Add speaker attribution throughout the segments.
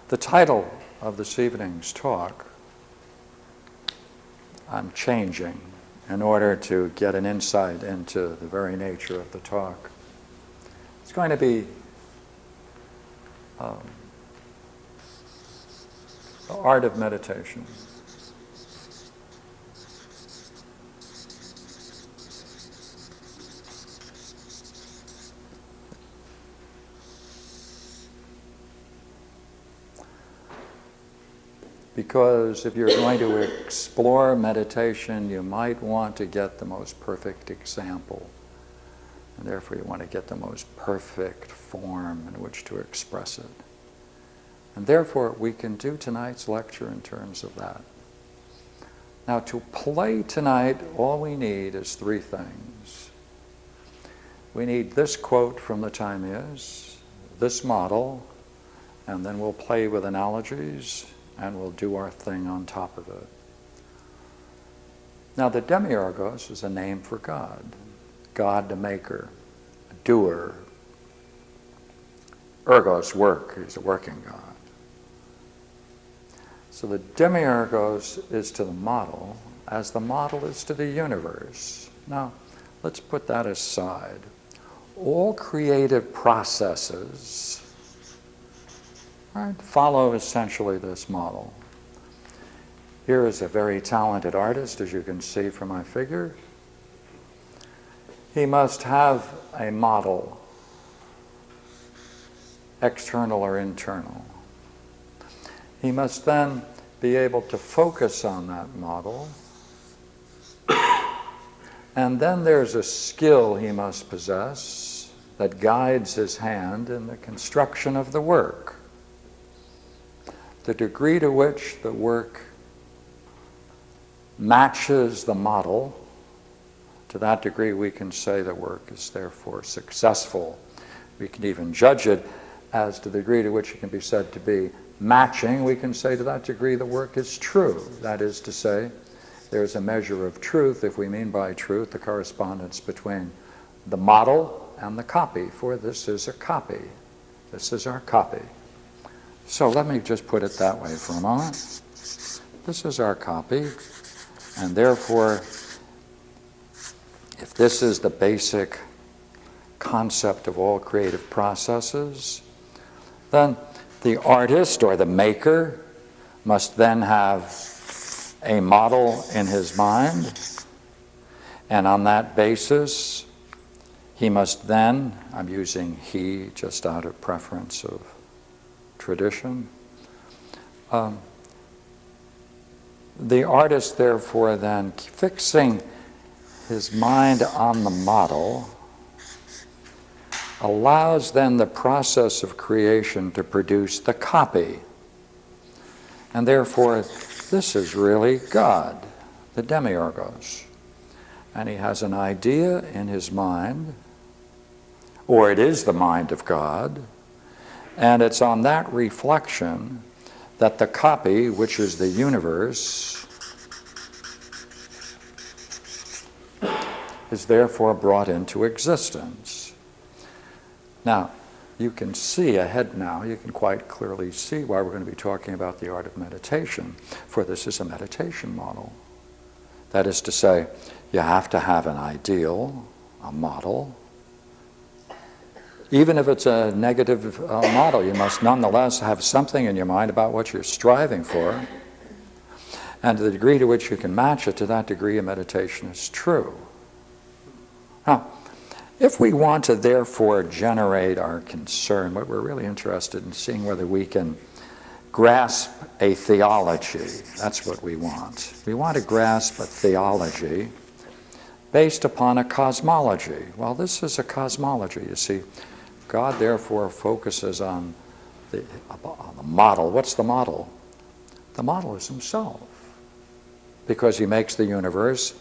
Speaker 1: The title of this evening's talk, I'm changing in order to get an insight into the very nature of the talk. It's going to be the art of meditation. Because if you're going to explore meditation, you might want to get the most perfect example. And therefore you want to get the most perfect form in which to express it. And therefore we can do tonight's lecture in terms of that. Now to play tonight, all we need is three things. We need this quote from the Timaeus, this model, and then we'll play with analogies, and we'll do our thing on top of it. Now the Demiurgos is a name for God. God, the maker, a doer. Ergos, work, he's a working God. So the Demiurgos is to the model as the model is to the universe. Now, let's put that aside. All creative processes follow essentially this model. Here is a very talented artist, as you can see from my figure. He must have a model, external or internal. He must then be able to focus on that model. And then there's a skill he must possess that guides his hand in the construction of the work. The degree to which the work matches the model, to that degree we can say the work is therefore successful. We can even judge it as to the degree to which it can be said to be matching. We can say to that degree the work is true. That is to say, there's a measure of truth, if we mean by truth the correspondence between the model and the copy, for this is a copy. This is our copy. So let me just put it that way for a moment. This is our copy, and therefore, if this is the basic concept of all creative processes, then the artist or the maker must then have a model in his mind, and on that basis, he must then, I'm using he just out of preference of tradition. The artist, therefore, then fixing his mind on the model allows then the process of creation to produce the copy. And therefore, this is really God, the Demiurgos. And he has an idea in his mind, or it is the mind of God, and it's on that reflection that the copy, which is the universe, is therefore brought into existence. Now, you can see ahead now, you can quite clearly see why we're going to be talking about the art of meditation, for this is a meditation model. That is to say, you have to have an ideal, a model. Even if it's a negative model, you must nonetheless have something in your mind about what you're striving for. And to the degree to which you can match it, to that degree a meditation is true. Now, if we want to therefore generate our concern, what we're really interested in seeing whether we can grasp a theology. That's what we want. We want to grasp a theology based upon a cosmology. Well, this is a cosmology, you see. God therefore focuses on the model. What's the model? The model is himself, because he makes the universe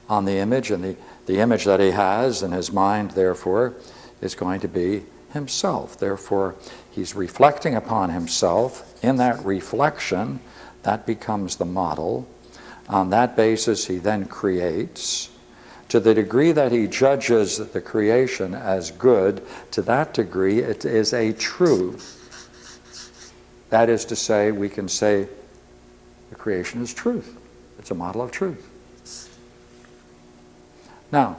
Speaker 1: on the image, and the image that he has in his mind, therefore, is going to be himself. Therefore, he's reflecting upon himself. In that reflection, that becomes the model. On that basis, he then creates. To the degree that he judges the creation as good, to that degree it is a truth. That is to say, we can say the creation is truth. It's a model of truth. Now,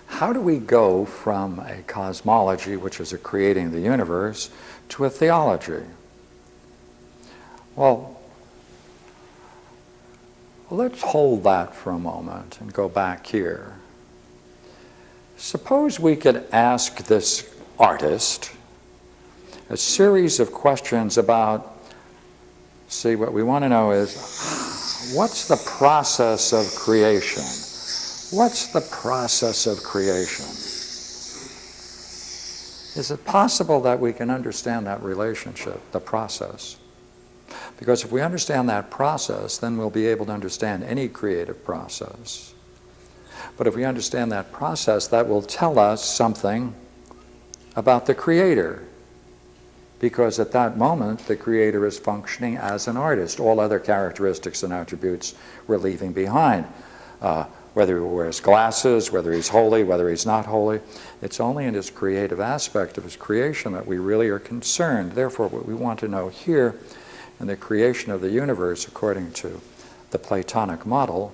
Speaker 1: how do we go from a cosmology, which is a creating the universe, to a theology? Well, let's hold that for a moment and go back here. Suppose we could ask this artist a series of questions about, see, what we want to know is, what's the process of creation? What's the process of creation? Is it possible that we can understand that relationship, the process? Because if we understand that process, then we'll be able to understand any creative process. But if we understand that process, that will tell us something about the creator. Because at that moment, the creator is functioning as an artist. All other characteristics and attributes we're leaving behind. Whether he wears glasses, whether he's holy, whether he's not holy. It's only in his creative aspect of his creation that we really are concerned. Therefore, what we want to know here in the creation of the universe, according to the Platonic model,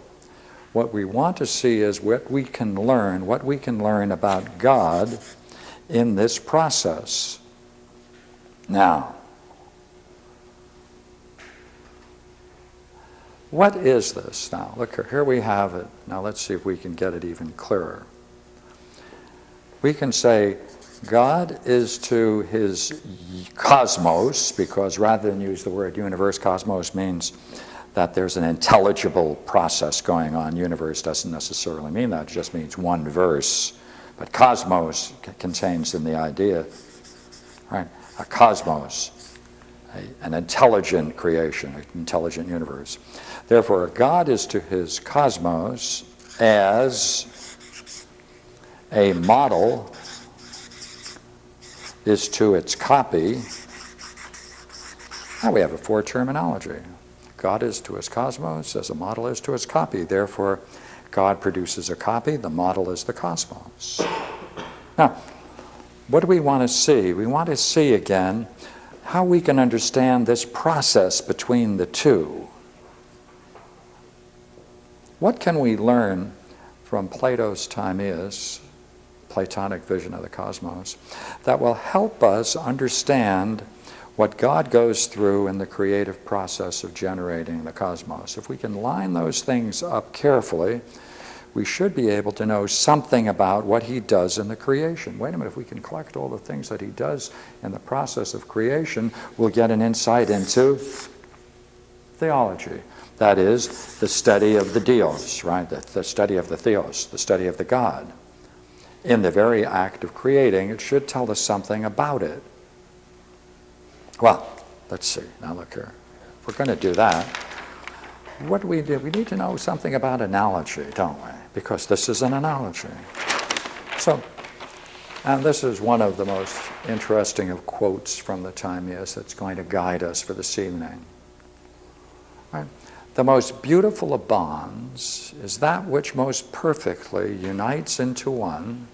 Speaker 1: what we want to see is what we can learn about God in this process. Now, what is this? Now, look, here we have it. Now, let's see if we can get it even clearer. We can say God is to his cosmos, because rather than use the word universe, cosmos means that there's an intelligible process going on. Universe doesn't necessarily mean that. It just means one verse. But cosmos contains in the idea, right, a cosmos, an intelligent creation, an intelligent universe. Therefore, God is to his cosmos as a model is to its copy. Now we have a four terminology. God is to his cosmos as a model is to its copy. Therefore, God produces a copy, the model is the cosmos. Now, what do we want to see? We want to see again how we can understand this process between the two. What can we learn from Plato's Timaeus, Platonic vision of the cosmos, that will help us understand what God goes through in the creative process of generating the cosmos? If we can line those things up carefully, we should be able to know something about what he does in the creation. Wait a minute, if we can collect all the things that he does in the process of creation, we'll get an insight into theology. That is, the study of the Dios, right? The study of the Theos, the study of the God. In the very act of creating, it should tell us something about it. Well, let's see. Now look here. If we're going to do that, what do? We need to know something about analogy, don't we? Because this is an analogy. So, and this is one of the most interesting of quotes from the Timaeus that's going to guide us for this evening. Right? The most beautiful of bonds is that which most perfectly unites into one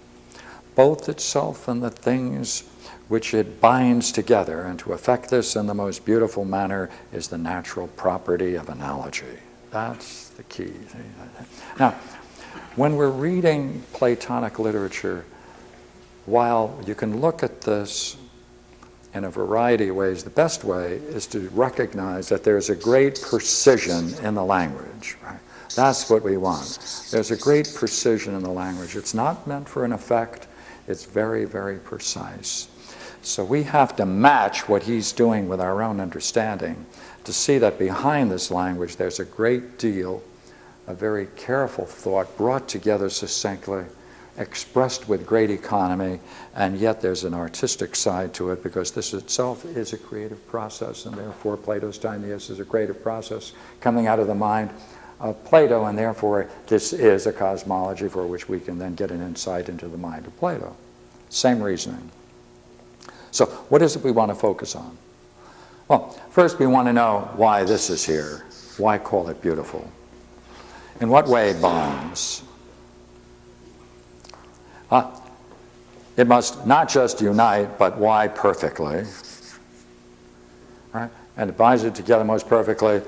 Speaker 1: both itself and the things which it binds together, and to effect this in the most beautiful manner is the natural property of analogy. That's the key. Now, when we're reading Platonic literature, while you can look at this in a variety of ways, the best way is to recognize that there's a great precision in the language. Right? That's what we want. There's a great precision in the language. It's not meant for an effect. It's very, very precise. So we have to match what he's doing with our own understanding to see that behind this language there's a great deal of very careful thought brought together succinctly, expressed with great economy, and yet there's an artistic side to it, because this itself is a creative process, and therefore Plato's Timaeus is a creative process coming out of the mind of Plato, and therefore this is a cosmology for which we can then get an insight into the mind of Plato. Same reasoning. So what is it we want to focus on? Well, first we want to know why this is here. Why call it beautiful? In what way it bonds? It must not just unite, but Y perfectly. Right? And it binds it together most perfectly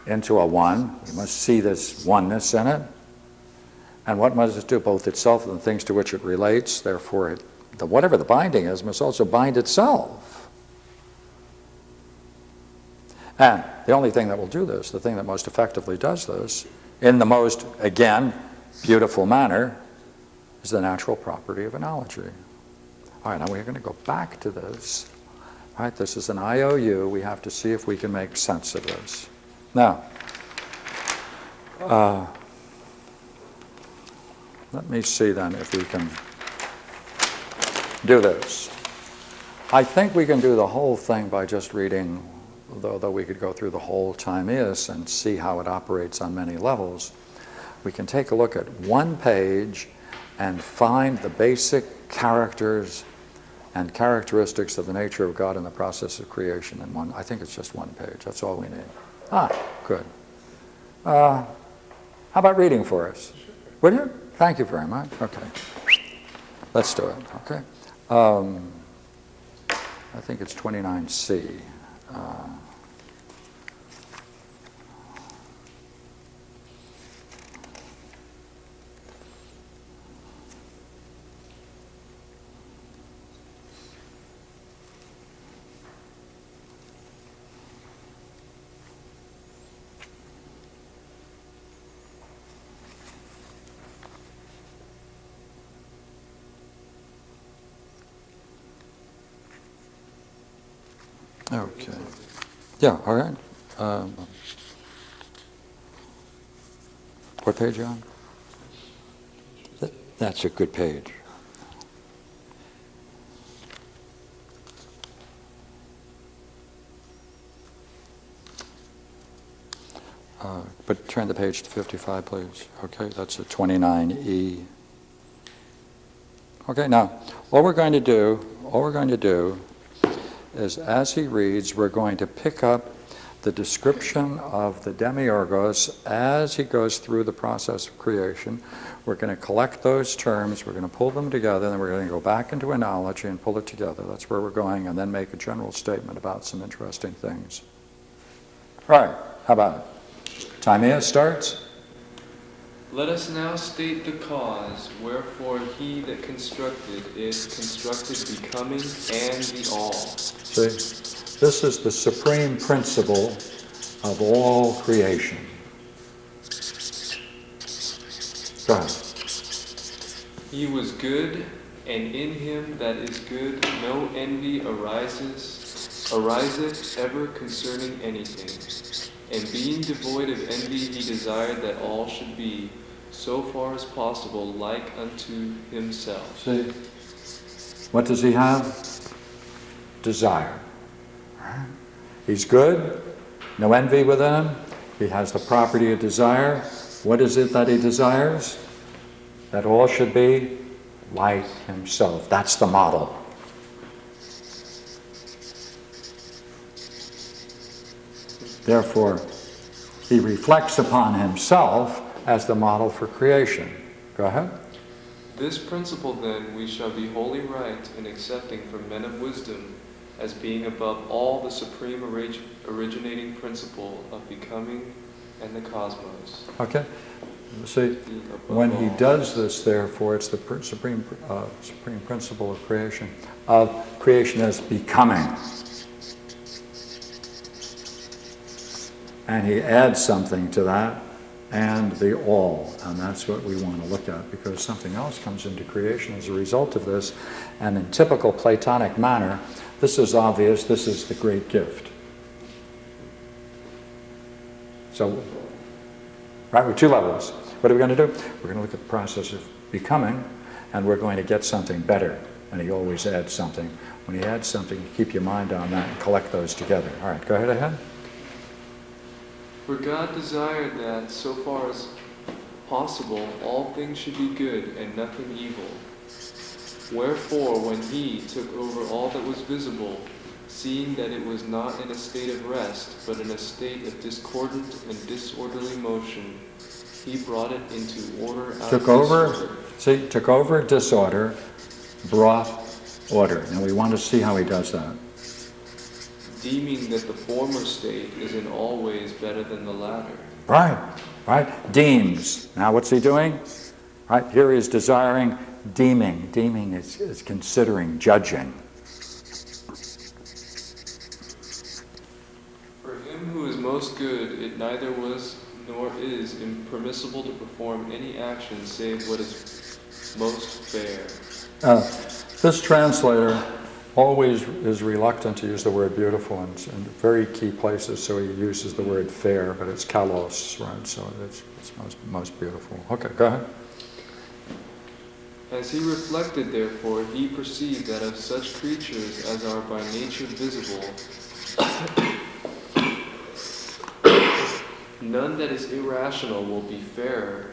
Speaker 1: into a one. You must see this oneness in it. And what must it do? Both itself and the things to which it relates. Therefore, whatever the binding is must also bind itself. And the only thing that will do this, the thing that most effectively does this, in the most, again, beautiful manner, is the natural property of analogy. All right, now we're going to go back to this. All right, this is an IOU. We have to see if we can make sense of this. Now, let me see then if we can do this. I think we can do the whole thing by just reading, though we could go through the whole Timaeus and see how it operates on many levels. We can take a look at one page and find the basic characters and characteristics of the nature of God in the process of creation in one. I think it's just one page. That's all we need. Good. How about reading for us? Will you? Thank you very much. Okay. Let's do it. Okay. I think it's 29C. Okay. Yeah, all right. What page are you on? That's a good page. But turn the page to 55, please. Okay, that's a 29E. Okay, now, all we're going to do is, as he reads, we're going to pick up the description of the demiurgos as he goes through the process of creation. We're going to collect those terms, we're going to pull them together, and then we're going to go back into analogy and pull it together. That's where we're going, and then make a general statement about some interesting things. Right, how about it? Timaeus starts.
Speaker 2: Let us now state the cause wherefore he that constructed is constructed becoming and the all.
Speaker 1: See, this is the supreme principle of all creation. Go ahead.
Speaker 2: He was good, and in him that is good no envy ariseth ever concerning anything. And being devoid of envy, he desired that all should be, so far as possible, like unto himself.
Speaker 1: See, what does he have? Desire. He's good, no envy within him. He has the property of desire. What is it that he desires? That all should be like himself. That's the model. Therefore, he reflects upon himself as the model for creation. Go ahead.
Speaker 2: This principle, then, we shall be wholly right in accepting from men of wisdom as being above all the supreme originating principle of becoming and the cosmos.
Speaker 1: Okay. See, when he does this, therefore, it's the supreme principle of creation as becoming. And he adds something to that, and the all. And that's what we want to look at, because something else comes into creation as a result of this. And in typical Platonic manner, this is obvious, this is the great gift. So, right, with two levels. What are we going to do? We're going to look at the process of becoming, and we're going to get something better. And he always adds something. When he adds something, keep your mind on that and collect those together. All right, go ahead.
Speaker 2: For God desired that, so far as possible, all things should be good and nothing evil. Wherefore, when he took over all that was visible, seeing that it was not in a state of rest, but in a state of discordant and disorderly motion, he brought it into order out of disorder.
Speaker 1: See, took over disorder, brought order. And we want to see how he does that.
Speaker 2: Deeming that the former state is in all ways better than the latter.
Speaker 1: Right, right. Deems. Now what's he doing? Right, here he is desiring deeming. Deeming is considering, judging.
Speaker 2: For him who is most good, it neither was nor is impermissible to perform any action save what is most fair.
Speaker 1: This translator always is reluctant to use the word beautiful in very key places, so he uses the word fair, but it's kalos, right? So it's most beautiful. Okay, go ahead.
Speaker 2: As he reflected, therefore, he perceived that of such creatures as are by nature visible, none that is irrational will be fairer,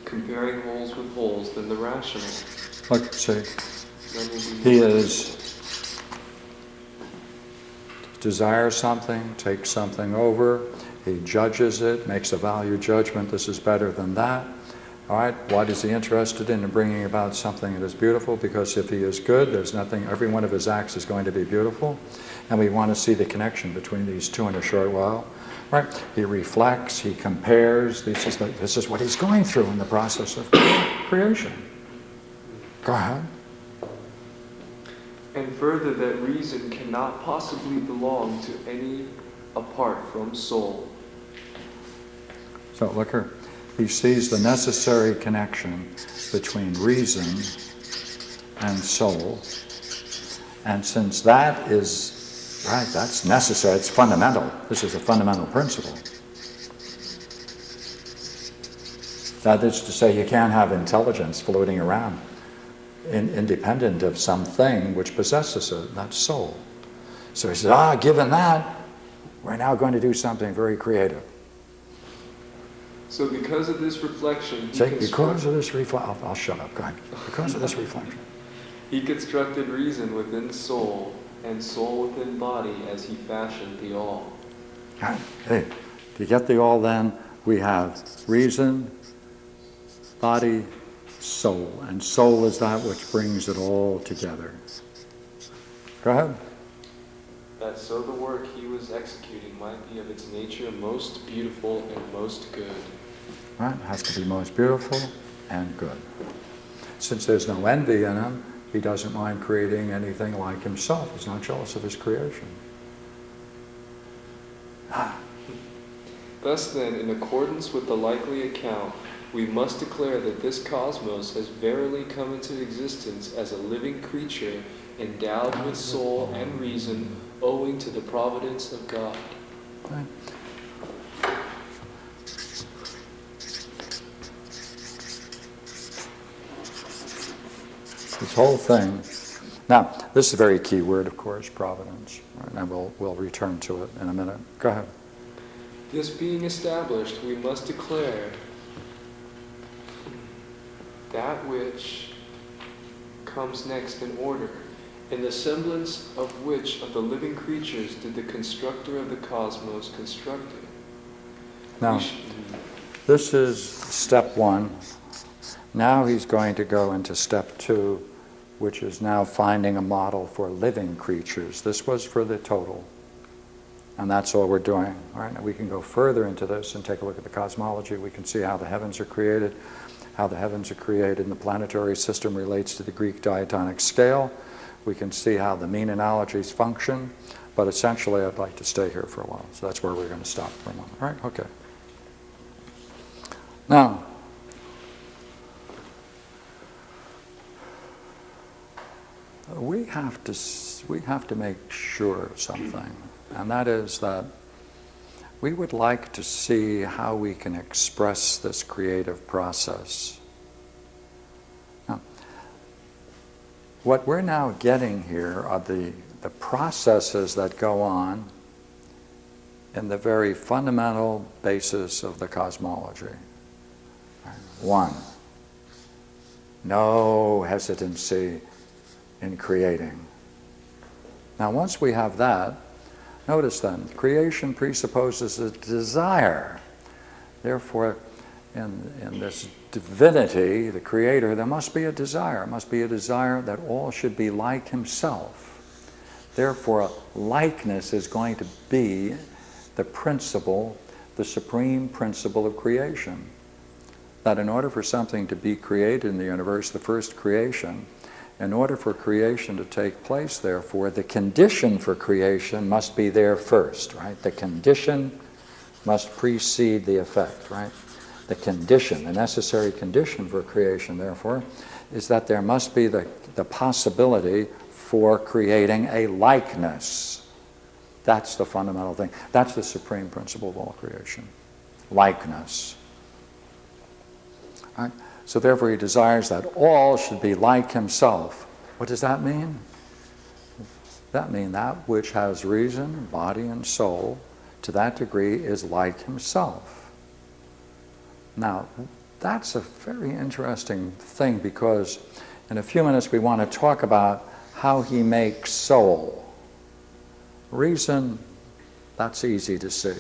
Speaker 2: comparing wholes with wholes, than the rational.
Speaker 1: Look, see, he desires something, takes something over, he judges it, makes a value judgment, this is better than that. All right, what is he interested in bringing about something that is beautiful? Because if he is good, there's nothing, every one of his acts is going to be beautiful. And we want to see the connection between these two in a short while. Right? He reflects, he compares, this is what he's going through in the process of creation. Go ahead.
Speaker 2: And further, that reason cannot possibly belong to any apart from soul.
Speaker 1: So look here. He sees the necessary connection between reason and soul. And since that is, right, that's necessary, it's fundamental. This is a fundamental principle. That is to say, you can't have intelligence floating around independent of something which possesses it, that's soul. So he says, given that, we're now going to do something very creative.
Speaker 2: So because of this reflection,
Speaker 1: because of this reflection, I'll shut up, go ahead. Because of this reflection.
Speaker 2: He constructed reason within soul, and soul within body, as he fashioned the all.
Speaker 1: Hey, to get the all then, we have reason, body, soul. And soul is that which brings it all together. Go ahead.
Speaker 2: That so the work he was executing might be of its nature most beautiful and most good.
Speaker 1: Right, it has to be most beautiful and good. Since there's no envy in him, he doesn't mind creating anything like himself. He's not jealous of his creation.
Speaker 2: Thus then, in accordance with the likely account, we must declare that this cosmos has verily come into existence as a living creature endowed with soul and reason, owing to the providence of God.
Speaker 1: Right. This whole thing. Now, this is a very key word, of course, providence. Right? And we'll return to it in a minute. Go ahead.
Speaker 2: This being established, we must declare that which comes next in order, in the semblance of which of the living creatures did the constructor of the cosmos construct it.
Speaker 1: Now, this is step one. Now he's going to go into step two, which is now finding a model for living creatures. This was for the total. And that's all we're doing. All right, now we can go further into this and take a look at the cosmology. We can see how the heavens are created, and the planetary system relates to the Greek diatonic scale. We can see how the mean analogies function, but essentially I'd like to stay here for a while. So that's where we're going to stop for a moment. All right, okay. Now, we have to make sure of something, and that is that we would like to see how we can express this creative process. Now, what we're now getting here are the processes that go on in the very fundamental basis of the cosmology. One, no hesitancy in creating. Now, once we have that, notice then, creation presupposes a desire. Therefore, in this divinity, the Creator, there must be a desire. It must be a desire that all should be like himself. Therefore, likeness is going to be the principle, the supreme principle of creation. That in order for something to be created in the universe, the first creation, in order for creation to take place, therefore, the condition for creation must be there first, right? The condition must precede the effect, right? The condition, the necessary condition for creation, therefore, is that there must be the possibility for creating a likeness. That's the fundamental thing. That's the supreme principle of all creation. Likeness. Right? So therefore he desires that all should be like himself. What does that mean? That means that which has reason, body, and soul, to that degree, is like himself. Now, that's a very interesting thing, because in a few minutes we want to talk about how he makes soul. Reason, that's easy to see.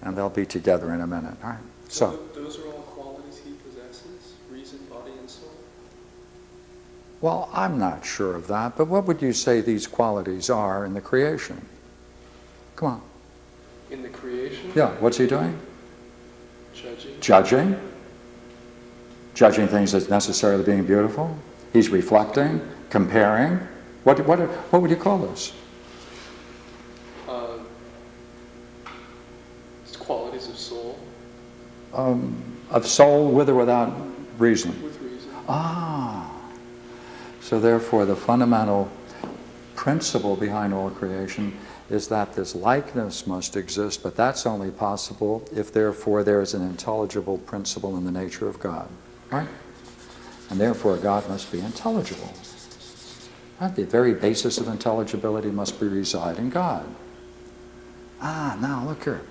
Speaker 1: And they'll be together in a minute. All right? So
Speaker 3: those are all qualities he possesses? Reason, body, and soul?
Speaker 1: well, I'm not sure of that, but what would you say these qualities are in the creation? Come on.
Speaker 3: In the creation?
Speaker 1: Yeah, what's he doing?
Speaker 3: Judging.
Speaker 1: Judging things as necessarily being beautiful. He's reflecting, comparing. What would you call this?
Speaker 3: It's qualities of soul.
Speaker 1: Of soul, with or without reason?
Speaker 3: With reason.
Speaker 1: Ah. So therefore, the fundamental principle behind all creation is that this likeness must exist, but that's only possible if therefore there is an intelligible principle in the nature of God. Right? And therefore God must be intelligible. Right? The very basis of intelligibility must reside in God. Ah, now look here.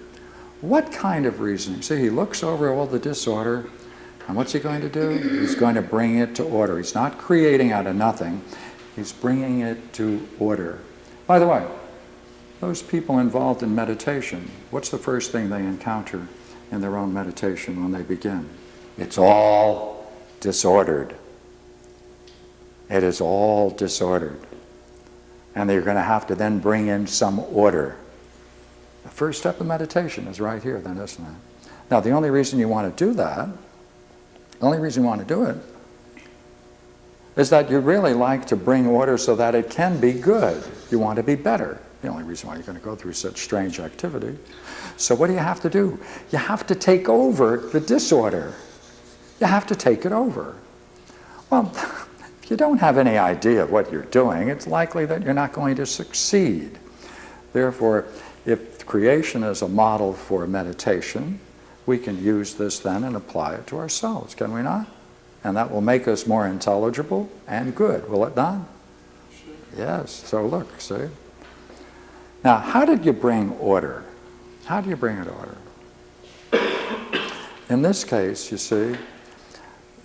Speaker 1: What kind of reasoning? See, he looks over all the disorder, and what's he going to do? He's going to bring it to order. He's not creating out of nothing. He's bringing it to order. By the way, those people involved in meditation, what's the first thing they encounter in their own meditation when they begin? It's all disordered. It is all disordered. And they're going to have to then bring in some order. The first step of meditation is right here, then, isn't it? Now, the only reason you want to do that, the only reason you want to do it, is that you really like to bring order so that it can be good. You want to be better. The only reason why you're going to go through such strange activity. So what do you have to do? You have to take over the disorder. You have to take it over. Well, if you don't have any idea of what you're doing, it's likely that you're not going to succeed. Therefore, if creation is a model for meditation, we can use this then and apply it to ourselves, can we not? And that will make us more intelligible and good, will it not?
Speaker 3: Sure.
Speaker 1: Yes, so look, see? Now, how did you bring order? How do you bring it order? In this case, you see,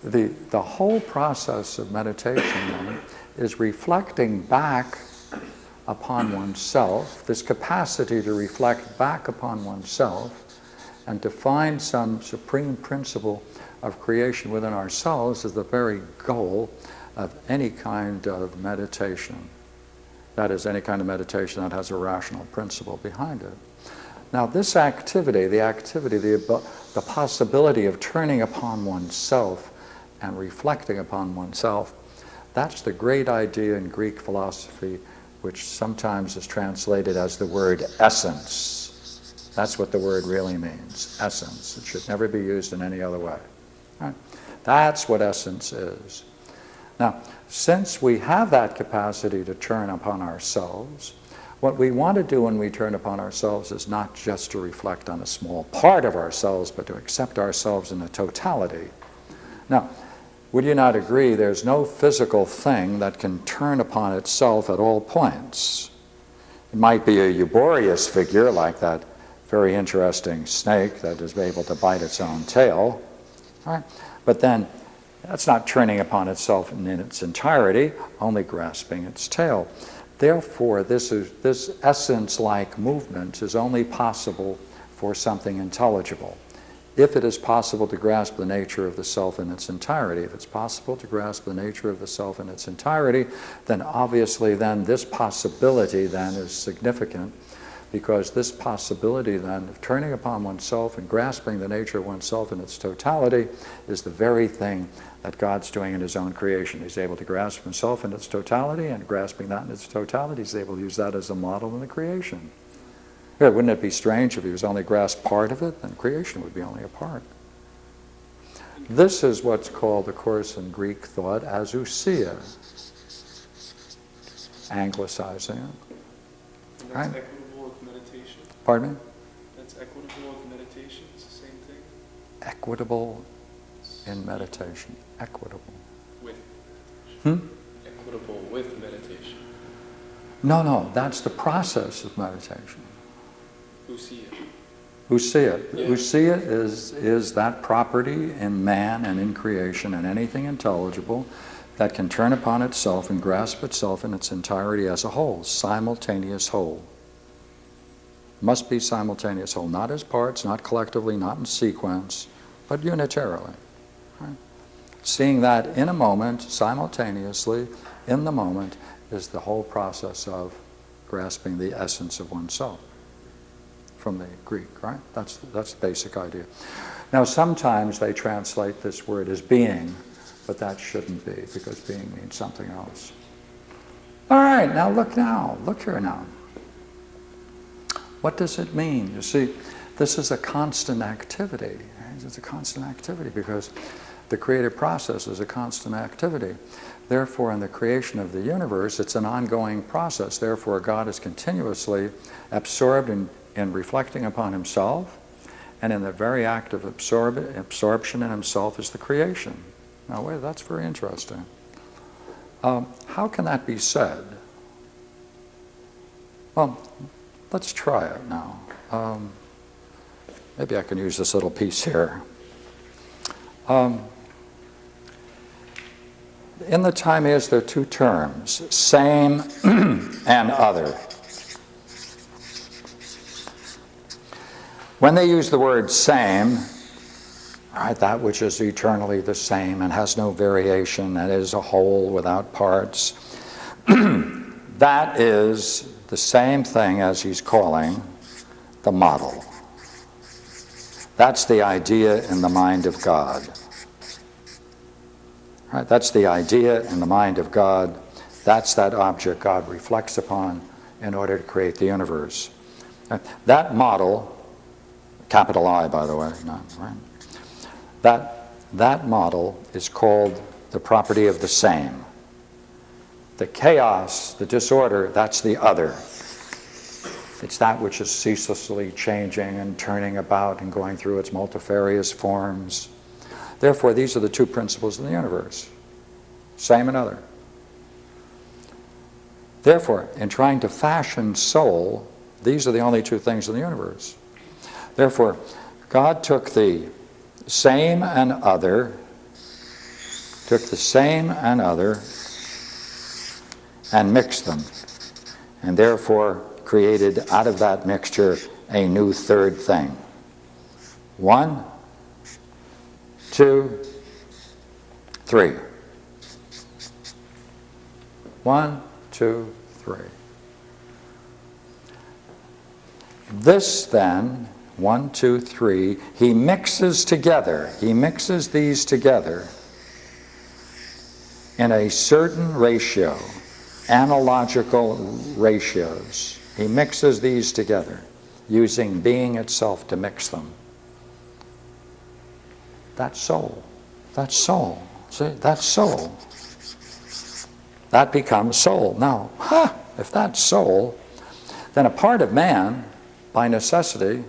Speaker 1: the whole process of meditation then is reflecting back upon oneself, this capacity to reflect back upon oneself and to find some supreme principle of creation within ourselves is the very goal of any kind of meditation. That is, any kind of meditation that has a rational principle behind it. Now, this activity, the possibility of turning upon oneself and reflecting upon oneself, that's the great idea in Greek philosophy, which sometimes is translated as the word essence. That's what the word really means, essence. It should never be used in any other way. Right? That's what essence is. Now, since we have that capacity to turn upon ourselves, what we want to do when we turn upon ourselves is not just to reflect on a small part of ourselves, but to accept ourselves in a totality. Now, would you not agree there's no physical thing that can turn upon itself at all points? It might be a laborious figure like that very interesting snake that is able to bite its own tail, right? But then that's not turning upon itself in its entirety, only grasping its tail. Therefore, this essence-like movement is only possible for something intelligible. if it is possible to grasp the nature of the self in its entirety. If it's possible to grasp the nature of the self in its entirety, then obviously then this possibility then is significant, because this possibility then of turning upon oneself and grasping the nature of oneself in its totality is the very thing that God's doing in his own creation. He's able to grasp himself in its totality, and grasping that in its totality, he's able to use that as a model in the creation. Yeah, wouldn't it be strange if he was only grasped part of it? Then creation would be only a part. This is what's called, of course, in Greek thought, asousia, anglicizing it.
Speaker 3: And that's
Speaker 1: Right.
Speaker 3: equitable with meditation.
Speaker 1: Pardon me?
Speaker 3: That's equitable with meditation. It's the same thing.
Speaker 1: Equitable in meditation. Equitable.
Speaker 3: With
Speaker 1: Hmm?
Speaker 3: equitable with meditation.
Speaker 1: No, that's the process of meditation.
Speaker 3: Ousia.
Speaker 1: Ousia.
Speaker 3: Yeah.
Speaker 1: Ousia is that property in man and in creation and anything intelligible that can turn upon itself and grasp itself in its entirety as a whole, simultaneous whole. Must be simultaneous whole, not as parts, not collectively, not in sequence, but unitarily. Right? Seeing that in a moment, simultaneously, in the moment, is the whole process of grasping the essence of oneself. From the Greek, right? That's the basic idea. Now, sometimes they translate this word as being, but that shouldn't be, because being means something else. All right, now. Look here now. What does it mean? You see, this is a constant activity. Right? It's a constant activity because the creative process is a constant activity. Therefore, in the creation of the universe, it's an ongoing process. Therefore, God is continuously absorbed in reflecting upon himself, and in the very act of absorption in himself is the creation. Now, wait, that's very interesting. How can that be said? Well, let's try it now. Maybe I can use this little piece here. In the Timaeus, there are two terms, same and other. When they use the word same, right, that which is eternally the same and has no variation and is a whole without parts, that is the same thing as he's calling the model. That's the idea in the mind of God. Right, that's the idea in the mind of God. That's that object God reflects upon in order to create the universe. That model, capital I, by the way, not right. That model is called the property of the same. The chaos, the disorder, that's the other. It's that which is ceaselessly changing and turning about and going through its multifarious forms. Therefore, these are the two principles in the universe, same and other. Therefore, in trying to fashion soul, these are the only two things in the universe. Therefore, God took the same and other, and mixed them, and therefore created out of that mixture a new third thing. 1, 2, 3. 1, 2, 3. This then, 1, 2, 3, he mixes these together in a certain ratio, analogical ratios. He mixes these together, using being itself to mix them. That's soul. That's soul. See, that's soul. That becomes soul. Now, if that's soul, then a part of man, by necessity,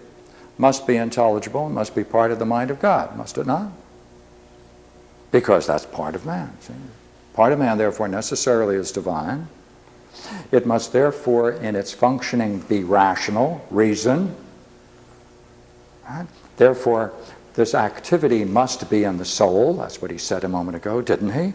Speaker 1: must be intelligible and must be part of the mind of God, must it not? Because that's part of man. See? Part of man, therefore, necessarily is divine. It must, therefore, in its functioning, be rational, reason. Right? Therefore, this activity must be in the soul. That's what he said a moment ago, didn't he?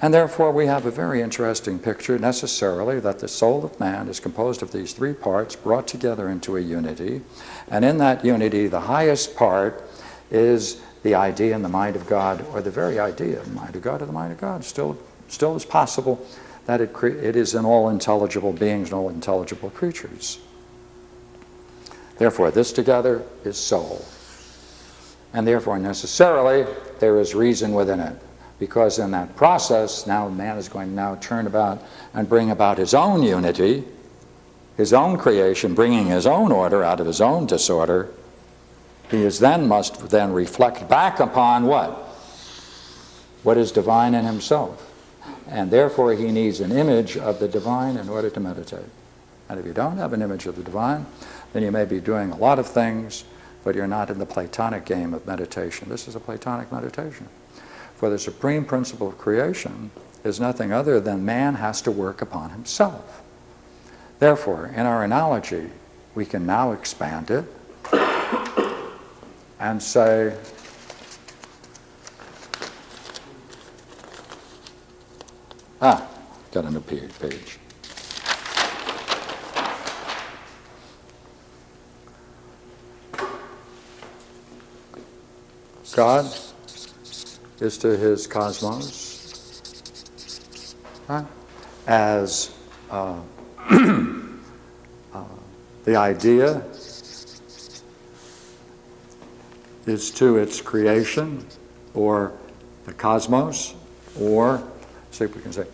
Speaker 1: And therefore, we have a very interesting picture, necessarily, that the soul of man is composed of these three parts brought together into a unity. And in that unity, the highest part is the idea in the mind of God, or the very idea in the mind of God, or the mind of God. Still is possible that it is in all intelligible beings and all intelligible creatures. Therefore, this together is soul. And therefore, necessarily, there is reason within it. Because in that process, now man is going to now turn about and bring about his own unity, his own creation, bringing his own order out of his own disorder. He must then reflect back upon what? What is divine in himself. And therefore he needs an image of the divine in order to meditate. And if you don't have an image of the divine, then you may be doing a lot of things, but you're not in the Platonic game of meditation. This is a Platonic meditation. For the supreme principle of creation is nothing other than man has to work upon himself. Therefore, in our analogy, we can now expand it and say, got a new page. God is to his cosmos as the idea is to its creation, or the cosmos, or, see if we can say,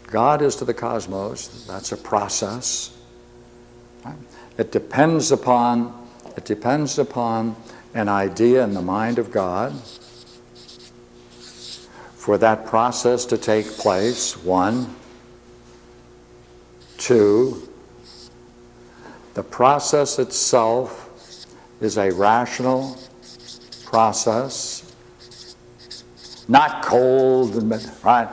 Speaker 1: God is to the cosmos. That's a process. Right? It depends upon an idea in the mind of God for that process to take place. 1, 2, the process itself is a rational process, not cold, right,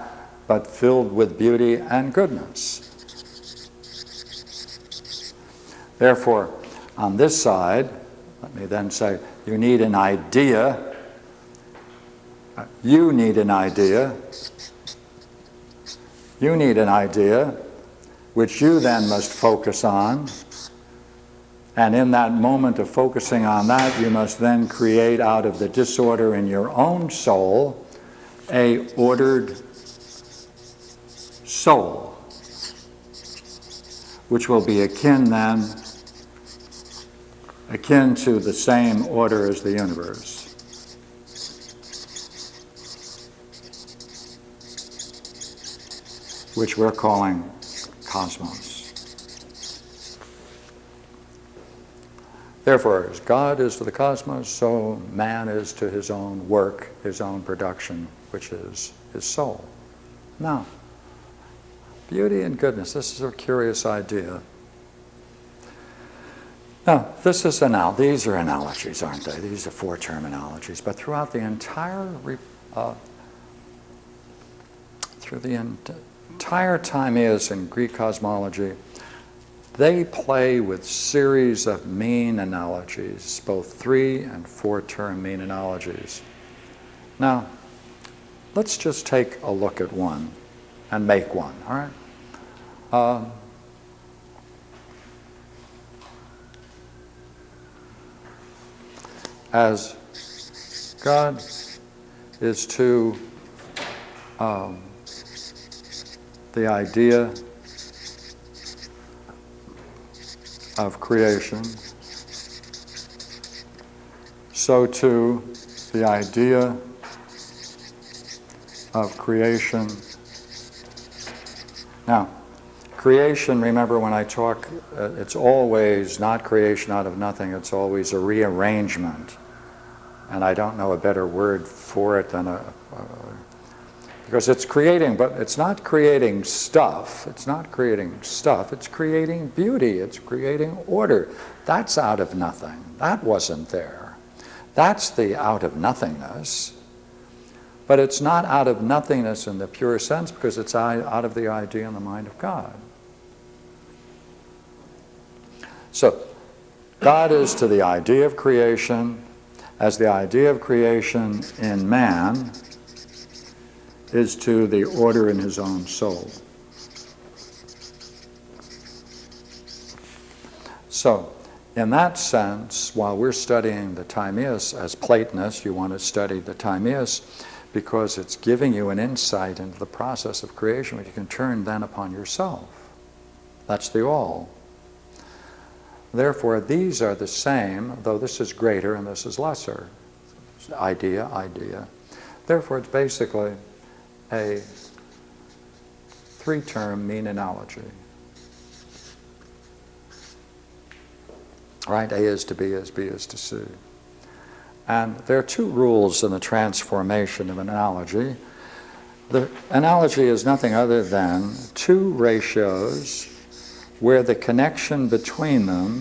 Speaker 1: but filled with beauty and goodness. Therefore, on this side, let me then say, you need an idea. You need an idea. You need an idea which you then must focus on. And in that moment of focusing on that, you must then create out of the disorder in your own soul a ordered soul, which will be akin to the same order as the universe. Which we're calling cosmos. Therefore, as God is to the cosmos, so man is to his own work, his own production, which is his soul. Now, beauty and goodness, this is a curious idea. Now, these are analogies, aren't they? These are four-term analogies. But throughout the entire Timaeus in Greek cosmology, they play with series of mean analogies, both 3 and 4-term mean analogies. Now, let's just take a look at one and make one, all right? As God is to the idea of creation, so too the idea of creation. Now, creation, remember when I talk, it's always not creation out of nothing, it's always a rearrangement. And I don't know a better word for it than because it's creating, but it's not creating stuff. It's not creating stuff. It's creating beauty. It's creating order. That's out of nothing. That wasn't there. That's the out of nothingness. But it's not out of nothingness in the pure sense because it's out of the idea in the mind of God. So, God is to the idea of creation as the idea of creation in man is to the order in his own soul. So, in that sense, while we're studying the Timaeus as Platonists, you want to study the Timaeus because it's giving you an insight into the process of creation which you can turn then upon yourself. That's the all. Therefore, these are the same, though this is greater and this is lesser. Idea, idea. Therefore, it's basically a three-term mean analogy. Right? A is to B as B is to C. And there are two rules in the transformation of an analogy. The analogy is nothing other than two ratios where the connection between them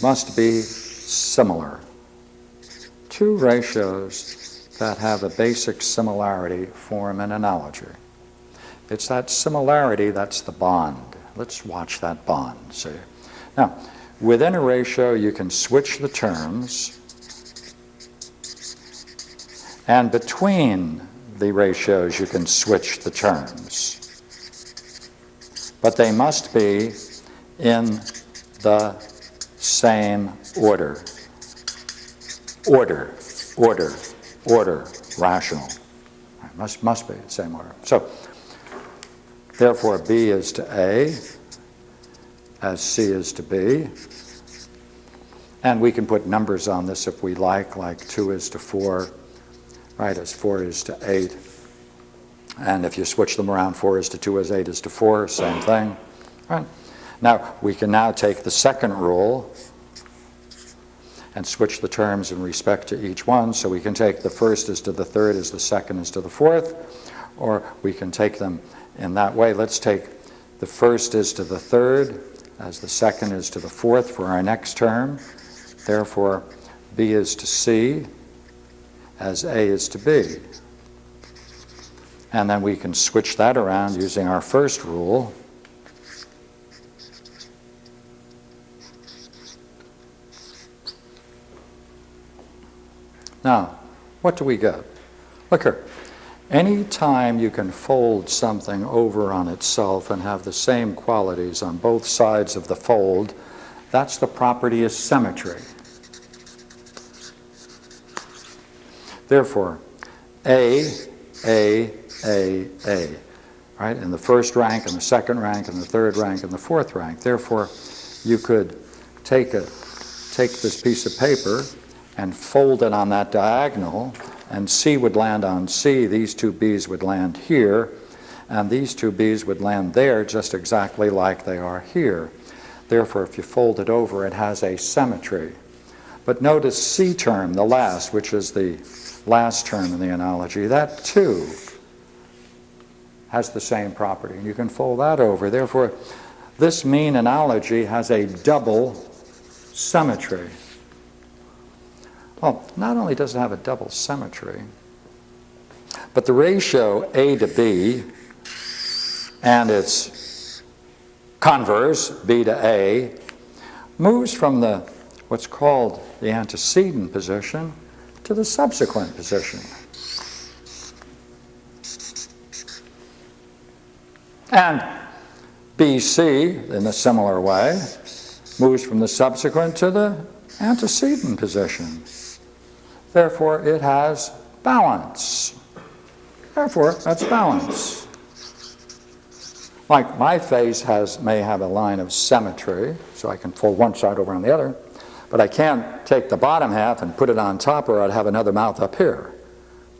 Speaker 1: must be similar. Two ratios that have a basic similarity form an analogy. It's that similarity that's the bond. Let's watch that bond, see. Now, within a ratio you can switch the terms, and between the ratios you can switch the terms. But they must be in the same order. Order, order, order, rational. Must be the same order. So, therefore, B is to A as C is to B. And we can put numbers on this if we like 2 is to 4, right, as 4 is to 8. And if you switch them around, 4 is to 2 as 8 is to 4, same thing. Right? Now, we can now take the second rule and switch the terms in respect to each one. So we can take the first is to the third as the second is to the fourth, or we can take them in that way. Let's take the first is to the third as the second is to the fourth for our next term. Therefore, B is to C as A is to B. And then we can switch that around using our first rule. Now, what do we get? Look here. Any time you can fold something over on itself and have the same qualities on both sides of the fold, that's the property of symmetry. Therefore, A, right? In the first rank, and the second rank, and the third rank, and the fourth rank. Therefore, you could take this piece of paper and fold it on that diagonal, and C would land on C, these two B's would land here, and these two B's would land there just exactly like they are here. Therefore, if you fold it over, it has a symmetry. But notice C term, the last, which is the last term in the analogy, that too has the same property. And you can fold that over. Therefore, this mean analogy has a double symmetry. Well, not only does it have a double symmetry, but the ratio A to B and its converse, B to A, moves from what's called the antecedent position to the subsequent position. And BC, in a similar way, moves from the subsequent to the antecedent position. Therefore, it has balance. Therefore, that's balance. Like my face may have a line of symmetry, so I can fold one side over on the other, but I can't take the bottom half and put it on top, or I'd have another mouth up here.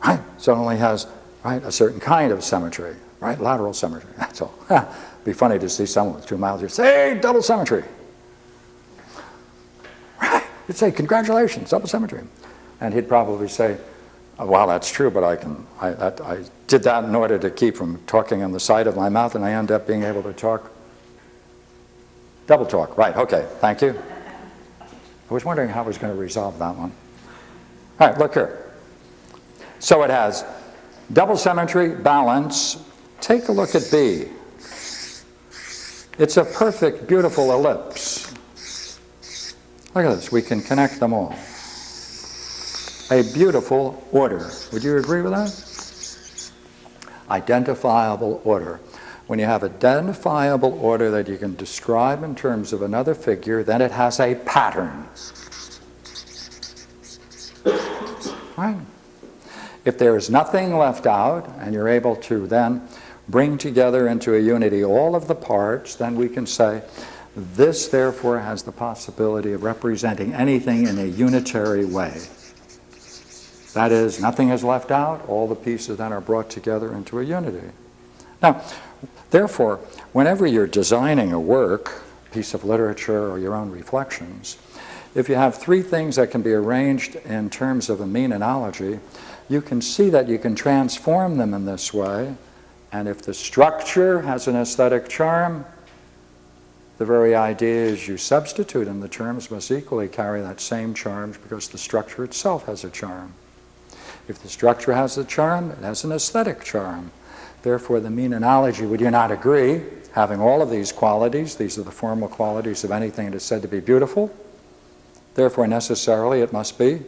Speaker 1: Right? So it only has, right, a certain kind of symmetry, right? Lateral symmetry. That's all. It'd be funny to see someone with two mouths here say, hey, double symmetry. Right? You'd say, congratulations, double symmetry. And he'd probably say, oh, well, that's true, but I did that in order to keep from talking on the side of my mouth, and I end up being able to talk, double talk. Right, okay, thank you. I was wondering how I was going to resolve that one. All right, look here. So it has double symmetry, balance. Take a look at B. It's a perfect, beautiful ellipse. Look at this. We can connect them all. A beautiful order. Would you agree with that? Identifiable order. When you have identifiable order that you can describe in terms of another figure, then it has a pattern. Right? If there is nothing left out, and you're able to then bring together into a unity all of the parts, then we can say, this therefore has the possibility of representing anything in a unitary way. That is, nothing is left out, all the pieces then are brought together into a unity. Now, therefore, whenever you're designing a work, a piece of literature or your own reflections, if you have three things that can be arranged in terms of a mean analogy, you can see that you can transform them in this way, and if the structure has an aesthetic charm, the very idea is you substitute in the terms must equally carry that same charm because the structure itself has a charm. If the structure has a charm, it has an aesthetic charm. Therefore, the mean analogy, would you not agree, having all of these qualities, these are the formal qualities of anything that is said to be beautiful, therefore necessarily it must be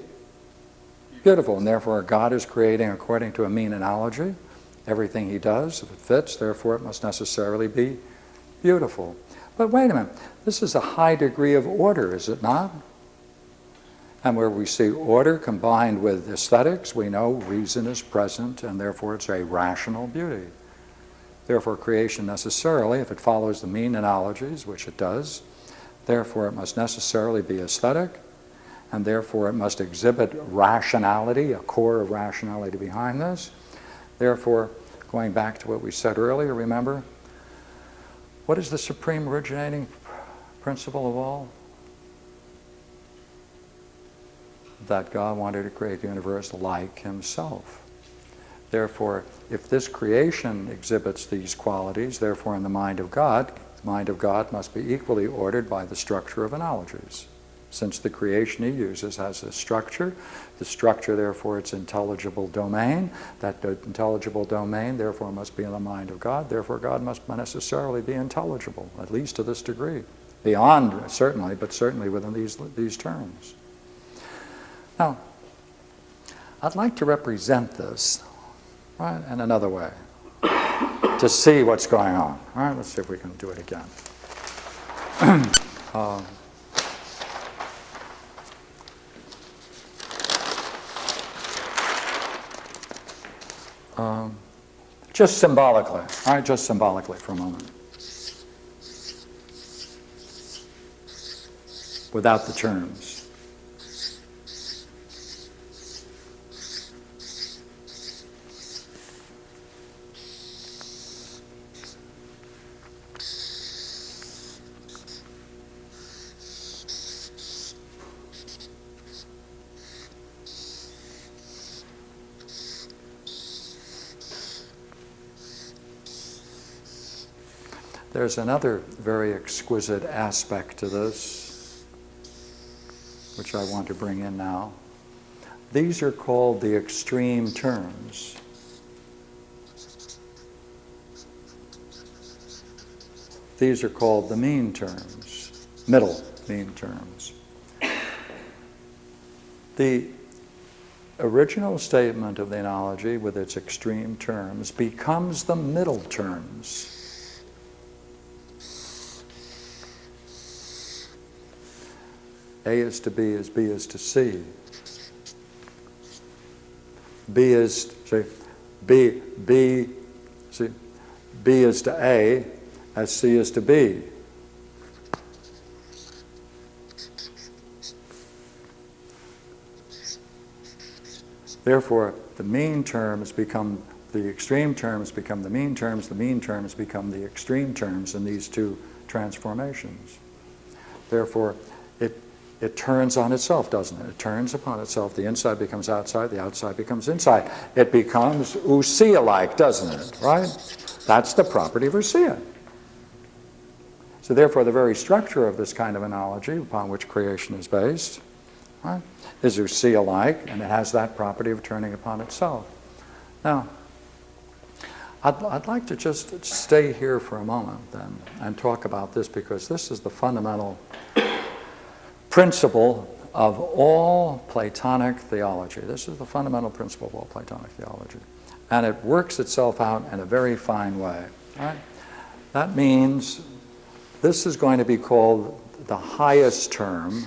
Speaker 1: beautiful, and therefore God is creating according to a mean analogy. Everything he does, if it fits, therefore it must necessarily be beautiful. But wait a minute, this is a high degree of order, is it not? And where we see order combined with aesthetics, we know reason is present, and therefore it's a rational beauty. Therefore creation necessarily, if it follows the mean analogies, which it does, therefore it must necessarily be aesthetic, and therefore it must exhibit rationality, a core of rationality behind this. Therefore, going back to what we said earlier, remember, what is the supreme originating principle of all? That God wanted to create the universe like himself. Therefore, if this creation exhibits these qualities, therefore in the mind of God must be equally ordered by the structure of analogies. Since the creation he uses has a structure, the structure therefore its intelligible domain, that intelligible domain therefore must be in the mind of God, therefore God must necessarily be intelligible, at least to this degree. Beyond, certainly, but certainly within these terms. Now, I'd like to represent this, right, in another way, to see what's going on. All right, let's see if we can do it again. Just symbolically, all right, just symbolically for a moment. Without the terms. There's another very exquisite aspect to this, which I want to bring in now. These are called the extreme terms. These are called the mean terms, middle mean terms. The original statement of the analogy with its extreme terms becomes the middle terms. A is to B as B is to C. B is B is to A as C is to B. Therefore, the mean terms become the extreme terms become the mean terms become the extreme terms in these two transformations. Therefore, it turns on itself, doesn't it? It turns upon itself. The inside becomes outside, the outside becomes inside. It becomes ousia-like, doesn't it? Right? That's the property of ousia. So therefore, the very structure of this kind of analogy, upon which creation is based, right, is ousia-like, and it has that property of turning upon itself. Now, I'd like to just stay here for a moment then and talk about this, because this is the fundamental principle of all Platonic theology. This is the fundamental principle of all Platonic theology. And it works itself out in a very fine way. Right? that means this is going to be called the highest term.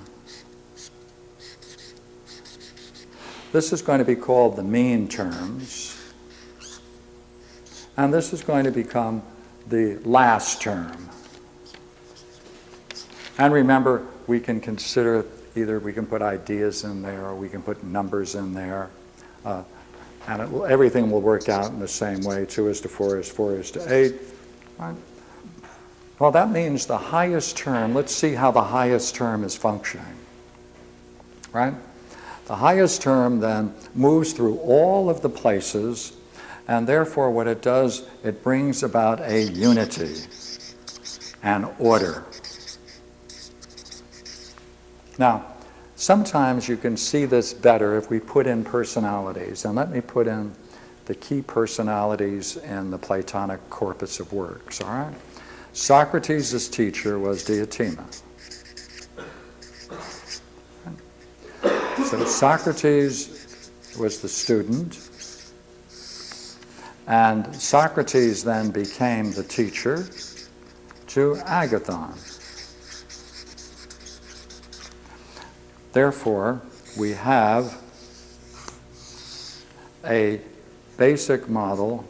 Speaker 1: This is going to be called the mean terms. And this is going to become the last term. And remember, we can consider either we can put ideas in there or we can put numbers in there. And everything will work out in the same way. 2 is to 4 is 4 is to 8. Right? Well, that means the highest term, let's see how the highest term is functioning. Right? The highest term then moves through all of the places, and therefore what it does, it brings about a unity and order. Now, sometimes you can see this better if we put in personalities. And let me put in the key personalities in the Platonic corpus of works, all right? Socrates' teacher was Diotima. So Socrates was the student, and Socrates then became the teacher to Agathon. Therefore, we have a basic model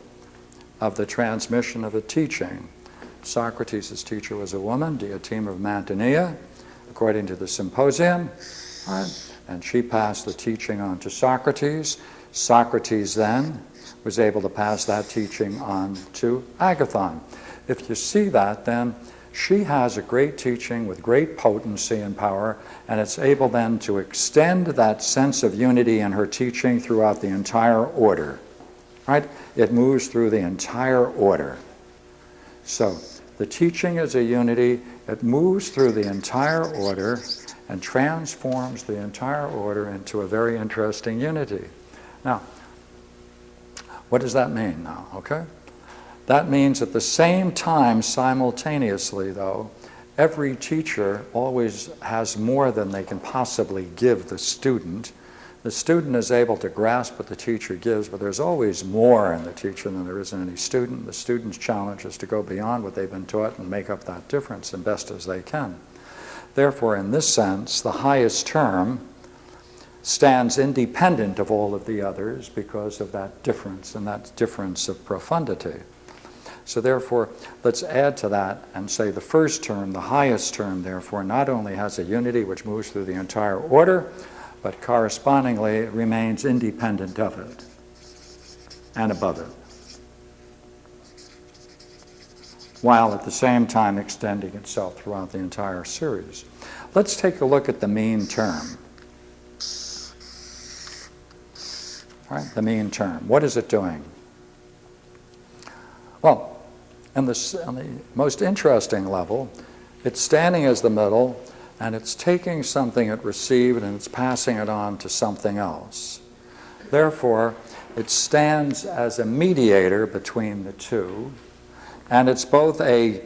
Speaker 1: of the transmission of a teaching. Socrates' teacher was a woman, Diotima of Mantinea, according to the Symposium, right? And she passed the teaching on to Socrates. Socrates then was able to pass that teaching on to Agathon. If you see that, then she has a great teaching with great potency and power, and it's able then to extend that sense of unity in her teaching throughout the entire order. Right? It moves through the entire order. So the teaching is a unity. It moves through the entire order and transforms the entire order into a very interesting unity. Now, what does that mean now? Okay? That means at the same time, simultaneously though, every teacher always has more than they can possibly give the student. The student is able to grasp what the teacher gives, but there's always more in the teacher than there is in any student. The student's challenge is to go beyond what they've been taught and make up that difference as best as they can. Therefore, in this sense, the highest term stands independent of all of the others because of that difference and that difference of profundity. So therefore, let's add to that and say the first term, the highest term, therefore, not only has a unity which moves through the entire order, but correspondingly it remains independent of it and above it, while at the same time extending itself throughout the entire series. Let's take a look at the mean term. All right, the mean term. What is it doing? Well, on the most interesting level, it's standing as the middle, and it's taking something it received and it's passing it on to something else. Therefore, it stands as a mediator between the two, and it's both a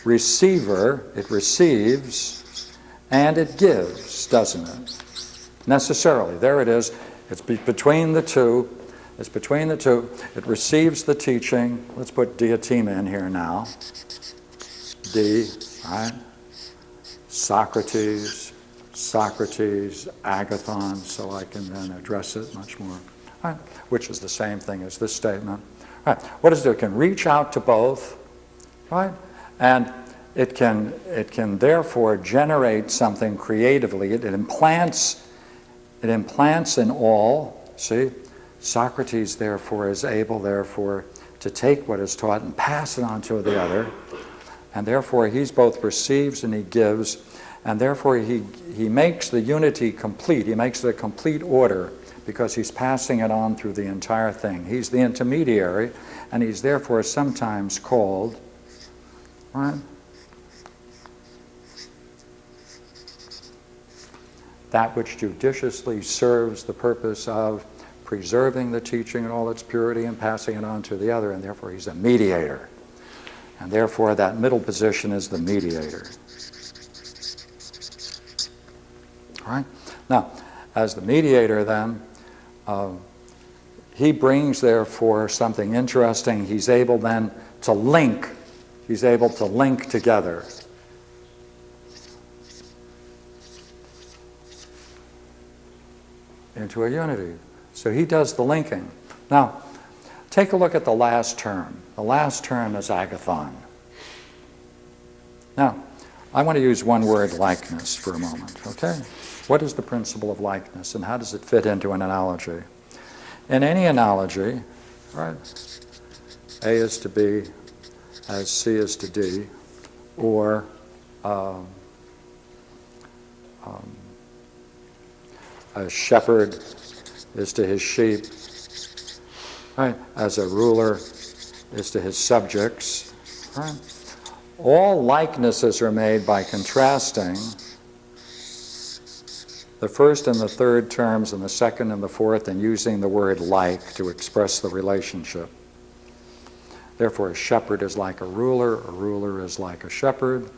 Speaker 1: receiver, it receives, and it gives, doesn't it? Necessarily. There it is. It's between the two. It's between the two. It receives the teaching. Let's put Diotima in here now. D, right? Socrates, Agathon, so I can then address it much more, right? Which is the same thing as this statement. Right. What does it do? It can reach out to both, right? And it can therefore generate something creatively. It implants in all, see? Socrates, therefore, is able, therefore, to take what is taught and pass it on to the other. And therefore, he's both receives and he gives. And therefore, he makes the unity complete. He makes it a complete order because he's passing it on through the entire thing. He's the intermediary, and he's therefore sometimes called, right? That which judiciously serves the purpose of preserving the teaching in all its purity and passing it on to the other, and therefore he's a mediator. And therefore that middle position is the mediator. All right? Now, as the mediator then, he brings therefore something interesting. He's able then to link he's able to link together. Into a unity. So he does the linking. Now, take a look at the last term. The last term is agathon. Now, I want to use one word, likeness, for a moment, okay? What is the principle of likeness, and how does it fit into an analogy? In any analogy, right, A is to B as C is to D, or a shepherd is to his sheep, right, as a ruler is to his subjects, right? All likenesses are made by contrasting the first and the third terms and the second and the fourth, and using the word like to express the relationship. Therefore, a shepherd is like a ruler is like a shepherd,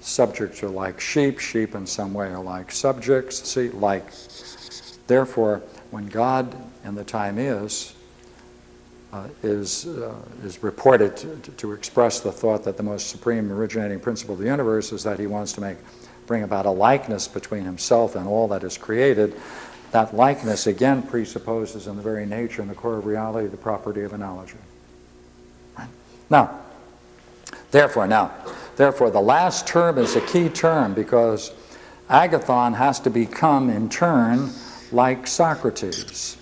Speaker 1: subjects are like sheep in some way are like subjects, see, like. Therefore, when God in the time is reported to express the thought that the most supreme originating principle of the universe is that he wants to bring about a likeness between himself and all that is created, that likeness again presupposes in the very nature and the core of reality the property of analogy. Right? Now, therefore, the last term is a key term because agathon has to become in turn like Socrates.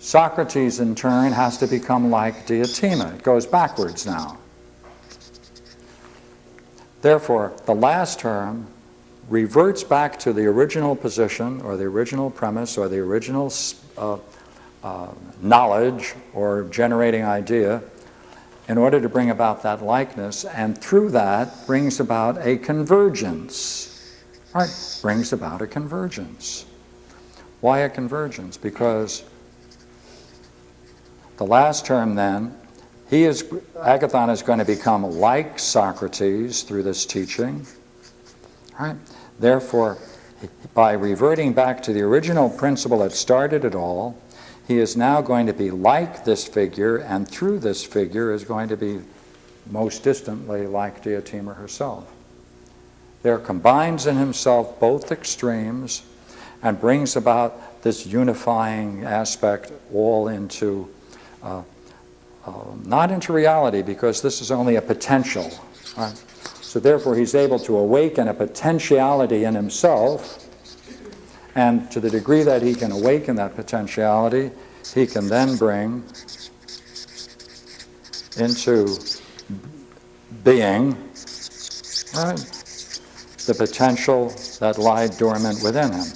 Speaker 1: Socrates in turn has to become like Diotima. It goes backwards now. Therefore, the last term reverts back to the original position or the original premise or the original knowledge or generating idea in order to bring about that likeness, and through that brings about a convergence. Right? Brings about a convergence. Why a convergence? Because the last term then, agathon is going to become like Socrates through this teaching. Right? Therefore, by reverting back to the original principle that started it all, he is now going to be like this figure, and through this figure is going to be most distantly like Diotima herself. There combines in himself both extremes and brings about this unifying aspect all into, not into reality, because this is only a potential. Right? So therefore he's able to awaken a potentiality in himself, and to the degree that he can awaken that potentiality, he can then bring into being, right, the potential that lied dormant within him.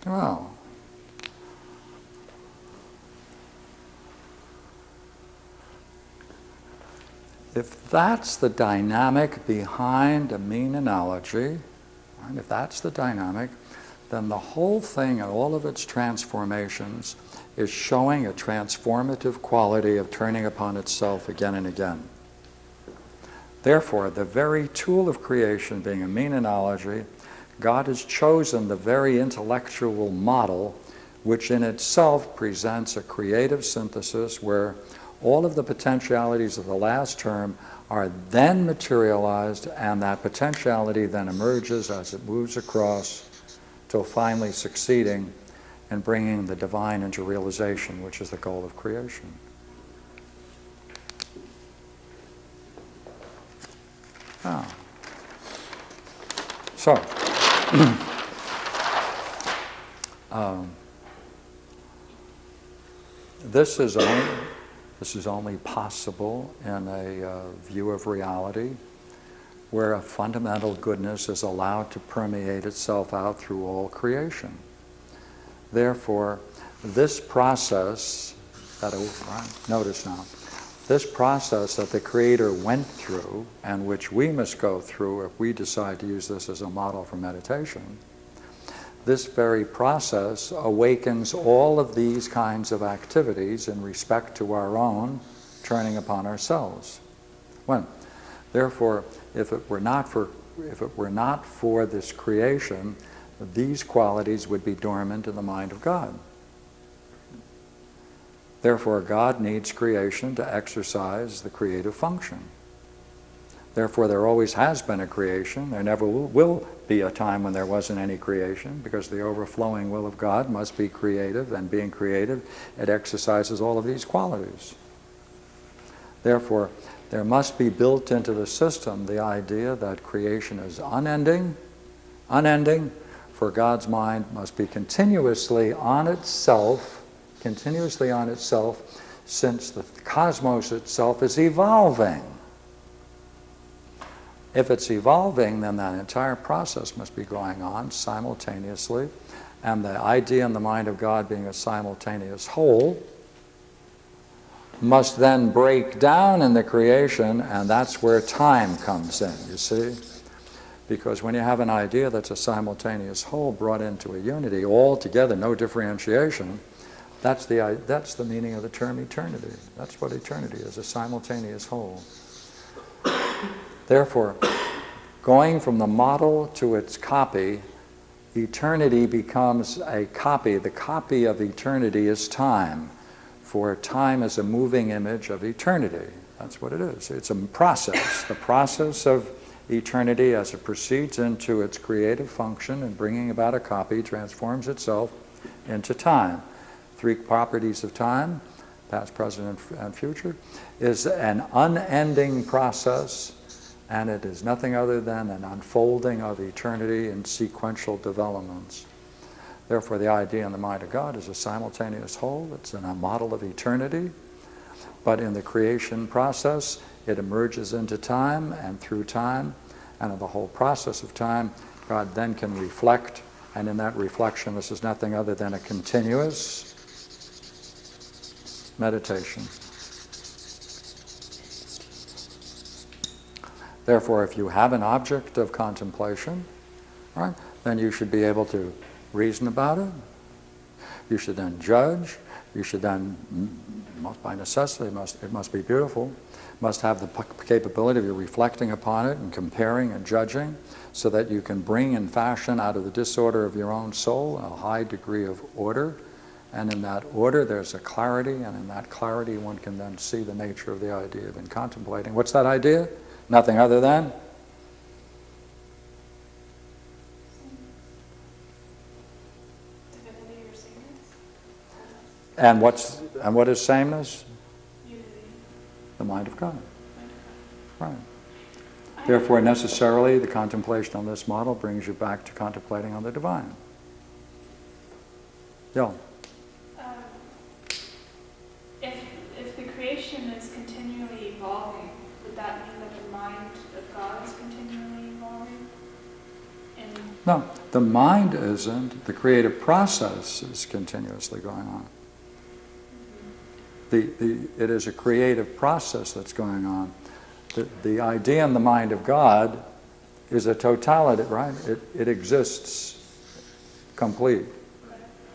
Speaker 1: Well, if that's the dynamic behind a mean analogy, right, if that's the dynamic, then the whole thing and all of its transformations is showing a transformative quality of turning upon itself again and again. Therefore, the very tool of creation being a mean analogy, God has chosen the very intellectual model which in itself presents a creative synthesis where all of the potentialities of the last term are then materialized, and that potentiality then emerges as it moves across till finally succeeding in bringing the divine into realization, which is the goal of creation. Ah. So, this is only possible in a view of reality where a fundamental goodness is allowed to permeate itself out through all creation. Therefore, this process notice now, this process that the Creator went through and which we must go through if we decide to use this as a model for meditation, this very process awakens all of these kinds of activities in respect to our own turning upon ourselves. Therefore, if it were not for this creation, these qualities would be dormant in the mind of God. Therefore, God needs creation to exercise the creative function. Therefore, there always has been a creation. There never will be a time when there wasn't any creation, because the overflowing will of God must be creative, and being creative, it exercises all of these qualities. Therefore, there must be built into the system the idea that creation is unending, for God's mind must be continuously on itself, since the cosmos itself is evolving. If it's evolving, then that entire process must be going on simultaneously, and the idea in the mind of God being a simultaneous whole must then break down in the creation, and that's where time comes in, you see? Because when you have an idea that's a simultaneous whole brought into a unity, all together, no differentiation, that's the meaning of the term eternity. That's what eternity is, a simultaneous whole. Therefore, going from the model to its copy, eternity becomes a copy. The copy of eternity is time, for time is a moving image of eternity. That's what it is. It's a process. The process of eternity, as it proceeds into its creative function and bringing about a copy, transforms itself into time. 3 properties of time, past, present, and future, is an unending process, and it is nothing other than an unfolding of eternity in sequential developments. Therefore, the idea in the mind of God is a simultaneous whole. It's in a model of eternity, but in the creation process, it emerges into time, and through time, and in the whole process of time, God then can reflect, and in that reflection, this is nothing other than a continuous meditation. Therefore, if you have an object of contemplation, right, then you should be able to reason about it. You should then judge. You should then, by necessity, it must be beautiful. Must have the capability of reflecting upon it and comparing and judging, so that you can bring and fashion out of the disorder of your own soul a high degree of order. And in that order, there's a clarity, and in that clarity, one can then see the nature of the idea of contemplating. What's that idea? Nothing other than
Speaker 4: divinity or sameness.
Speaker 1: and what is sameness?
Speaker 4: Unity.
Speaker 1: The mind of God. Right. Therefore, necessarily, the contemplation on this model brings you back to contemplating on the divine. Yeah.
Speaker 4: If the creation is continually evolving, would that mean that the mind of God is continually evolving? And
Speaker 1: No, the mind isn't. The creative process is continuously going on. It is a creative process that's going on. The idea in the mind of God is a totality, right? It exists complete,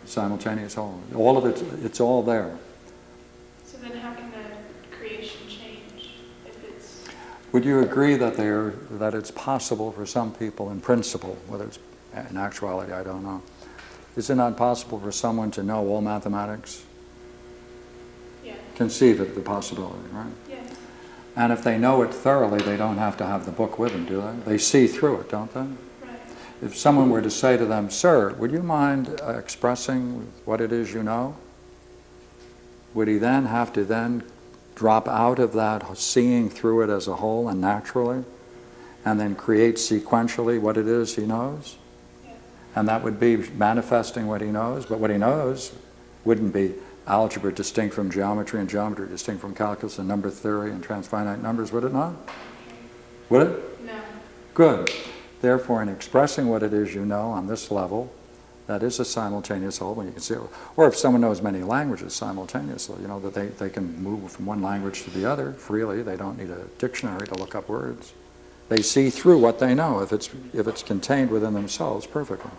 Speaker 1: simultaneous whole. All of it's all there.
Speaker 4: so then how can the creation change if it's...
Speaker 1: Would you agree that it's possible for some people in principle, whether it's in actuality, I don't know. Is it not possible for someone to know all mathematics?
Speaker 4: Yeah.
Speaker 1: Conceive of the possibility, right?
Speaker 4: Yeah.
Speaker 1: And if they know it thoroughly, they don't have to have the book with them, do they? They see through it, don't they?
Speaker 4: Right.
Speaker 1: If someone were to say to them, "Sir, would you mind expressing what it is you know?" Would he then have to then drop out of that seeing through it as a whole and naturally, and then create sequentially what it is he knows?
Speaker 4: Yeah.
Speaker 1: And that would be manifesting what he knows, but what he knows wouldn't be algebra distinct from geometry and geometry distinct from calculus and number theory and transfinite numbers, would it not? Would it?
Speaker 4: No.
Speaker 1: Good. Therefore, in expressing what it is you know on this level, that is a simultaneous whole, when you can see it. Or if someone knows many languages simultaneously, you know, that they can move from one language to the other freely. They don't need a dictionary to look up words. They see through what they know if it's contained within themselves perfectly.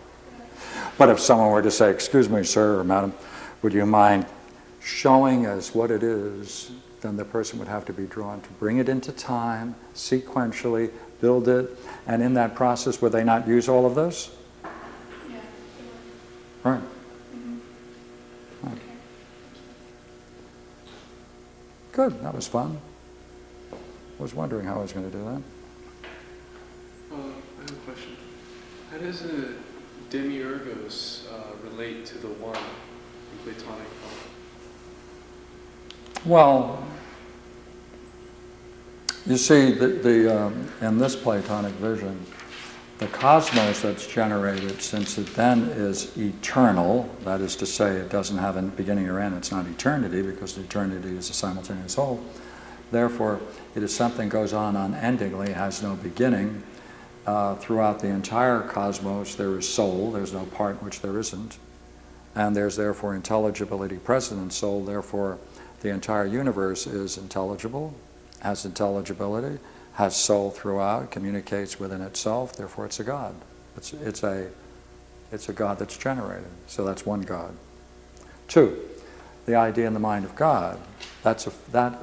Speaker 1: But if someone were to say, "Excuse me, sir or madam, would you mind showing us what it is," then the person would have to be drawn to bring it into time, sequentially, build it, and in that process, would they not use all of this?
Speaker 4: Yeah.
Speaker 1: Right.
Speaker 4: Mm-hmm.
Speaker 1: Right.
Speaker 4: Okay.
Speaker 1: Good, that was fun. I was wondering how I was going to do that.
Speaker 3: I have a question. How does a demiurgos relate to the one in Platonic thought?
Speaker 1: Well, you see, in this Platonic vision, the cosmos that's generated, since it then is eternal, that is to say, it doesn't have a beginning or end, it's not eternity, because eternity is a simultaneous whole. Therefore, it is something goes on unendingly, has no beginning. Throughout the entire cosmos, there is soul, there's no part in which there isn't. And there's therefore intelligibility present in soul, therefore the entire universe is intelligible, has intelligibility, has soul throughout, communicates within itself, therefore it's a God. It's a God that's generated, so that's one God. Two, the idea in the mind of God, that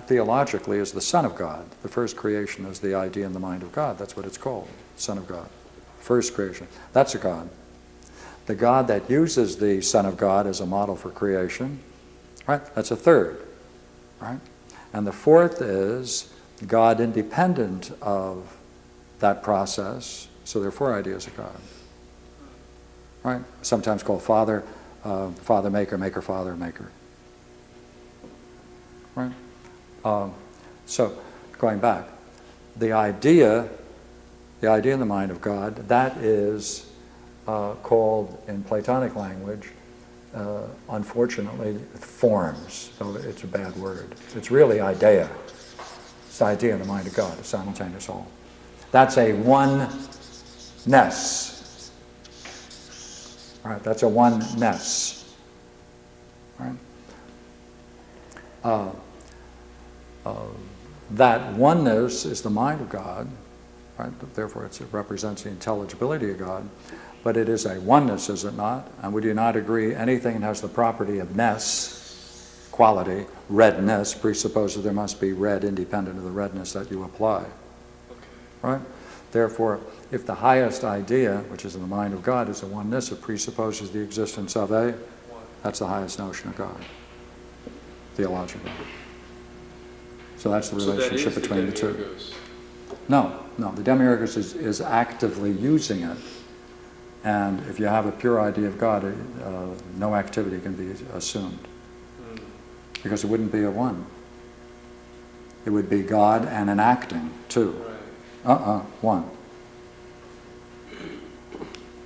Speaker 1: theologically is the Son of God. The first creation is the idea in the mind of God, that's what it's called, Son of God. First creation, that's a God. The God that uses the Son of God as a model for creation, right? That's a third, right? And the fourth is God independent of that process, so there are four ideas of God, right? Sometimes called Father, Father Maker, Maker Father Maker, right? So going back, the idea in the mind of God, that is called in Platonic language, unfortunately, forms. So it's a bad word. It's really idea. It's the idea in the mind of God, a simultaneous whole. That's a oneness. Right? That's a oneness. Right? That oneness is the mind of God. Right? Therefore, it represents the intelligibility of God. But it is a oneness, is it not? And would you not agree anything that has the property of ness, quality, redness, presupposes there must be red independent of the redness that you apply.
Speaker 3: Okay.
Speaker 1: Right? Therefore, if the highest idea, which is in the mind of God, is a oneness, it presupposes the existence of a, that's the highest notion of God, theologically. So that's the relationship between the two. No, the demiurgos is actively using it. And if you have a pure idea of God, no activity can be assumed. Because it wouldn't be a one. It would be God and an acting, two.
Speaker 3: Right.
Speaker 1: One.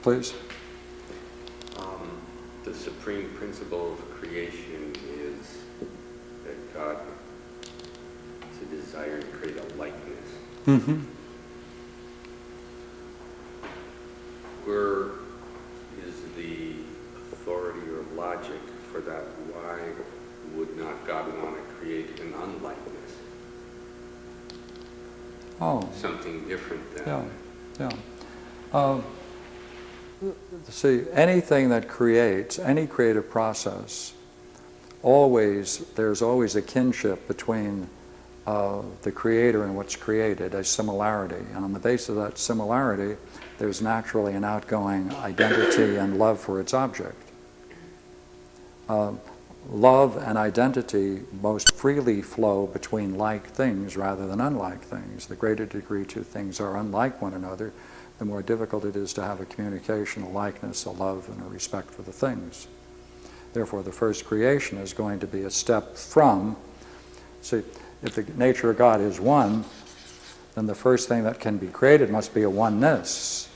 Speaker 1: Please.
Speaker 5: The supreme principle of creation is that God has a desire to create a likeness.
Speaker 1: Mm-hmm.
Speaker 5: Where is the authority or logic for that? Why would not God want to create an unlikeness?
Speaker 1: Oh.
Speaker 5: Something different than...
Speaker 1: Yeah. See, anything that creates, any creative process, there's always a kinship between the creator and what's created, a similarity. And on the basis of that similarity, there's naturally an outgoing identity and love for its object. Love and identity most freely flow between like things rather than unlike things. The greater degree two things are unlike one another, the more difficult it is to have a communication, a likeness, a love, and a respect for the things. Therefore, the first creation is going to be a step from, see, if the nature of God is one, then the first thing that can be created must be a oneness.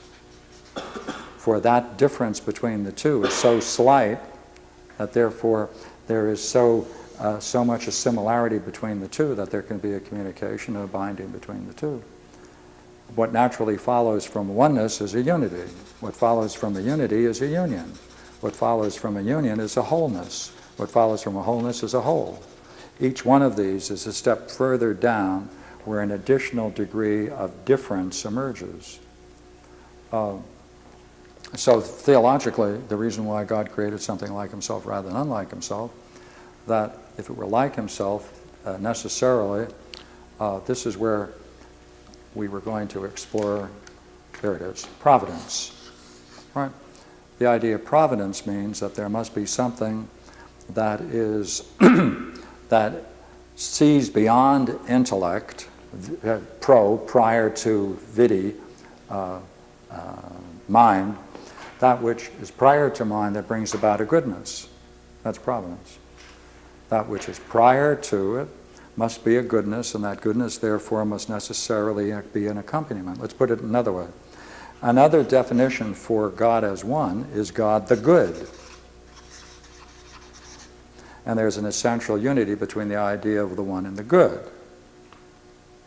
Speaker 1: For that difference between the two is so slight that therefore there is so much a similarity between the two that there can be a communication, a binding between the two. What naturally follows from oneness is a unity. What follows from a unity is a union. What follows from a union is a wholeness. What follows from a wholeness is a whole. Each one of these is a step further down where an additional degree of difference emerges. So theologically, the reason why God created something like himself rather than unlike himself, that if it were like himself, necessarily, this is where we were going to explore, there it is, providence. Right? The idea of providence means that there must be something that is, that sees beyond intellect, prior to vidhi, mind, that which is prior to mind that brings about a goodness. That's providence. That which is prior to it must be a goodness, and that goodness therefore must necessarily be an accompaniment. Let's put it another way. Another definition for God as one is God the good. And there's an essential unity between the idea of the one and the good.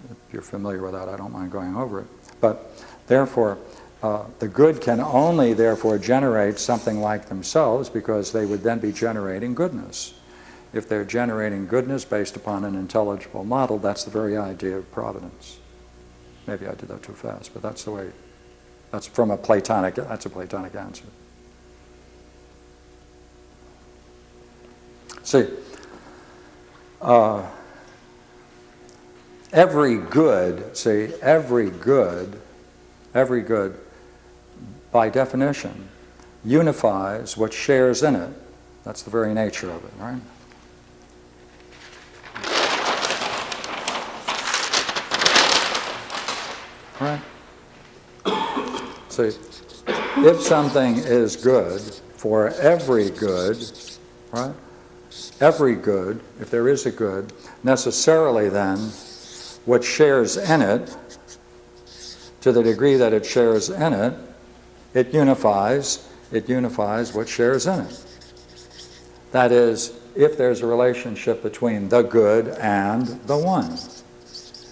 Speaker 1: If you're familiar with that, I don't mind going over it. But therefore, the good can only therefore generate something like themselves, because they would then be generating goodness. If they're generating goodness based upon an intelligible model, that's the very idea of providence. Maybe I did that too fast, but that's the way, that's from a Platonic, that's a Platonic answer. See, every good, by definition, unifies what shares in it. That's the very nature of it, right? Right? See, if something is good for every good, right? Every good, if there is a good, necessarily then, what shares in it, to the degree that it shares in it, it unifies what shares in it. That is, if there's a relationship between the good and the one.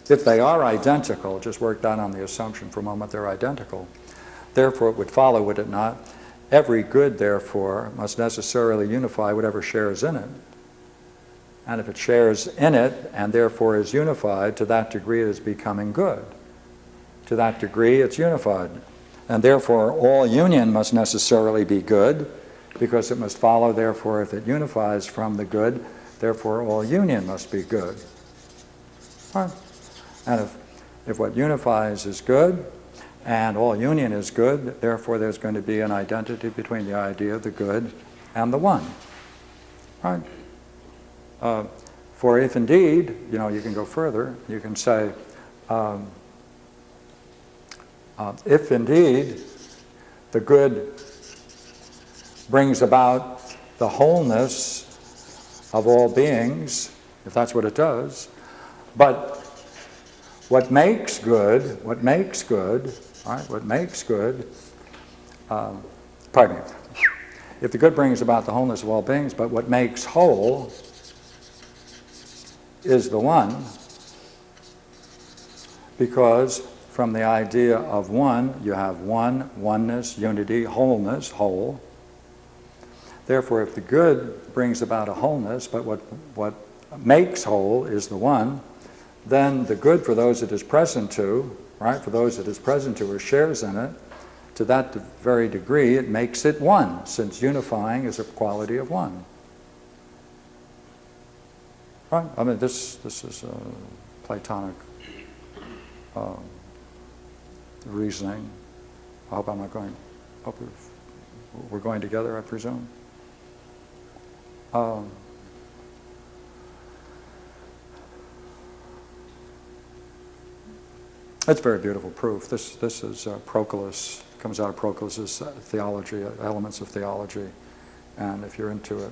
Speaker 1: If they are identical, just work down on the assumption for a moment they're identical, therefore it would follow, would it not? Every good, therefore, must necessarily unify whatever shares in it. And if it shares in it and therefore is unified, to that degree it is becoming good. To that degree it's unified. And therefore all union must necessarily be good, because it must follow, therefore, if it unifies from the good, therefore all union must be good. Right? And if what unifies is good, and all union is good, therefore there's going to be an identity between the idea of the good and the one. Right? For if indeed, you can go further, you can say, if indeed the good brings about the wholeness of all beings, if that's what it does, but what makes good, pardon me, if the good brings about the wholeness of all beings, but what makes whole is the one, because from the idea of one, you have one, oneness, unity, wholeness, whole. Therefore, if the good brings about a wholeness, but what makes whole is the one, then the good for those it is present to, right, for those it is present to or shares in it, to that very degree it makes it one, since unifying is a quality of one. Right? I mean, this is Platonic reasoning. I hope I'm not going, we're going together, I presume. It's very beautiful proof. This is Proclus, comes out of Proclus's theology, elements of theology. And if you're into it,